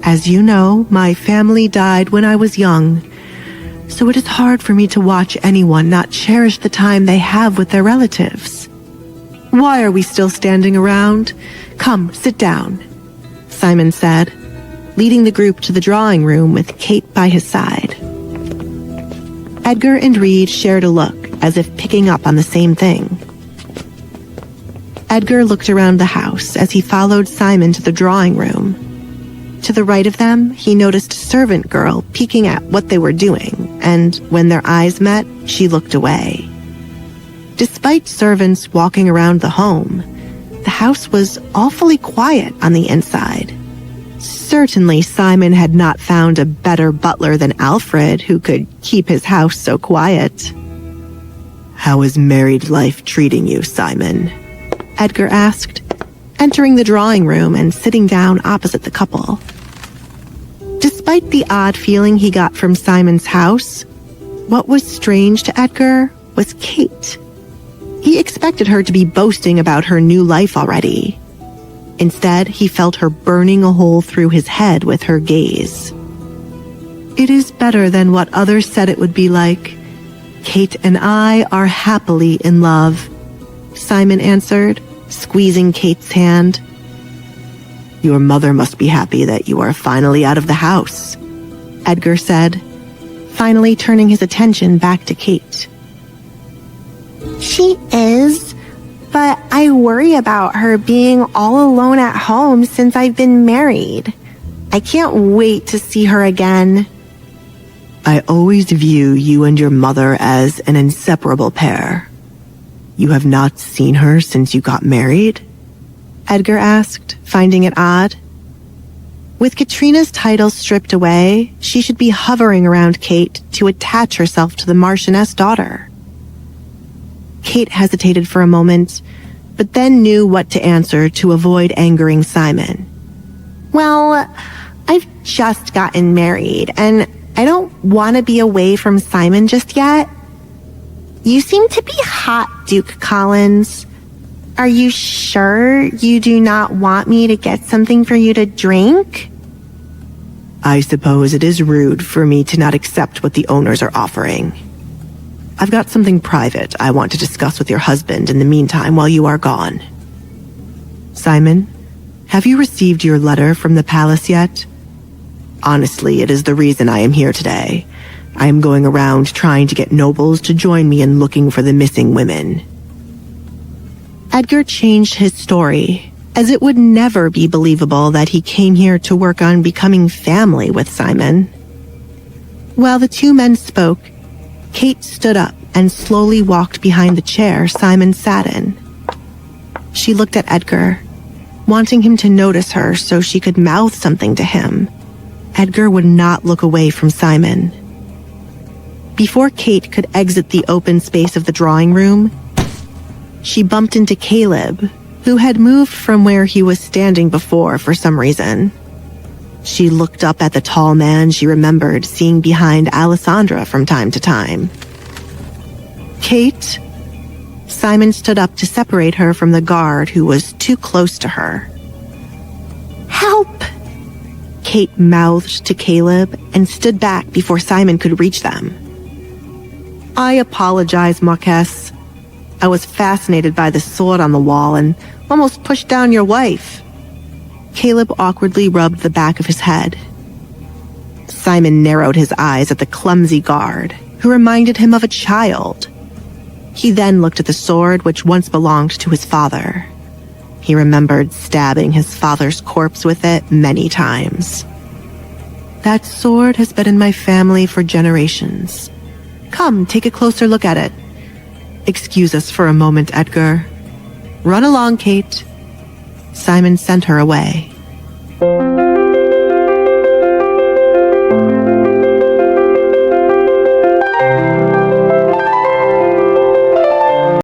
As you know, my family died when I was young, so it is hard for me to watch anyone not cherish the time they have with their relatives. Why are we still standing around? Come, sit down, Simon said, leading the group to the drawing room with Kate by his side. Edgar and Reed shared a look, as if picking up on the same thing. Edgar looked around the house as he followed Simon to the drawing room. To the right of them, he noticed a servant girl peeking at what they were doing, and when their eyes met, she looked away. Despite servants walking around the home, the house was awfully quiet on the inside. Certainly Simon had not found a better butler than Alfred who could keep his house so quiet. How is married life treating you, Simon? Edgar asked, entering the drawing room and sitting down opposite the couple. Despite the odd feeling he got from Simon's house, what was strange to Edgar was Kate. He expected her to be boasting about her new life already. Instead, he felt her burning a hole through his head with her gaze. It is better than what others said it would be like. Kate and I are happily in love, Simon answered, squeezing Kate's hand. Your mother must be happy that you are finally out of the house, Edgar said, finally turning his attention back to Kate. She is, but I worry about her being all alone at home since I've been married. I can't wait to see her again. I always view you and your mother as an inseparable pair. You have not seen her since you got married? Edgar asked, finding it odd. With Katrina's title stripped away, she should be hovering around Kate to attach herself to the Marchioness daughter. Kate hesitated for a moment, but then knew what to answer to avoid angering Simon. Well, I've just gotten married, and I don't want to be away from Simon just yet. You seem to be hot, Duke Collins. Are you sure you do not want me to get something for you to drink? I suppose it is rude for me to not accept what the owners are offering. I've got something private I want to discuss with your husband in the meantime while you are gone. Simon, have you received your letter from the palace yet? Honestly, it is the reason I am here today. I am going around trying to get nobles to join me in looking for the missing women. Edgar changed his story, as it would never be believable that he came here to work on becoming family with Simon. While the two men spoke, Kate stood up and slowly walked behind the chair Simon sat in. She looked at Edgar, wanting him to notice her so she could mouth something to him. Edgar would not look away from Simon. Before Kate could exit the open space of the drawing room, she bumped into Caleb, who had moved from where he was standing before for some reason. She looked up at the tall man she remembered seeing behind Alessandra from time to time. Kate? Simon stood up to separate her from the guard who was too close to her. Help! Kate mouthed to Caleb and stood back before Simon could reach them. I apologize, Marquess. I was fascinated by the sword on the wall and almost pushed down your wife. Caleb awkwardly rubbed the back of his head. Simon narrowed his eyes at the clumsy guard, who reminded him of a child. He then looked at the sword which once belonged to his father. He remembered stabbing his father's corpse with it many times. That sword has been in my family for generations. Come, take a closer look at it. Excuse us for a moment, Edgar. Run along, Kate. Simon sent her away.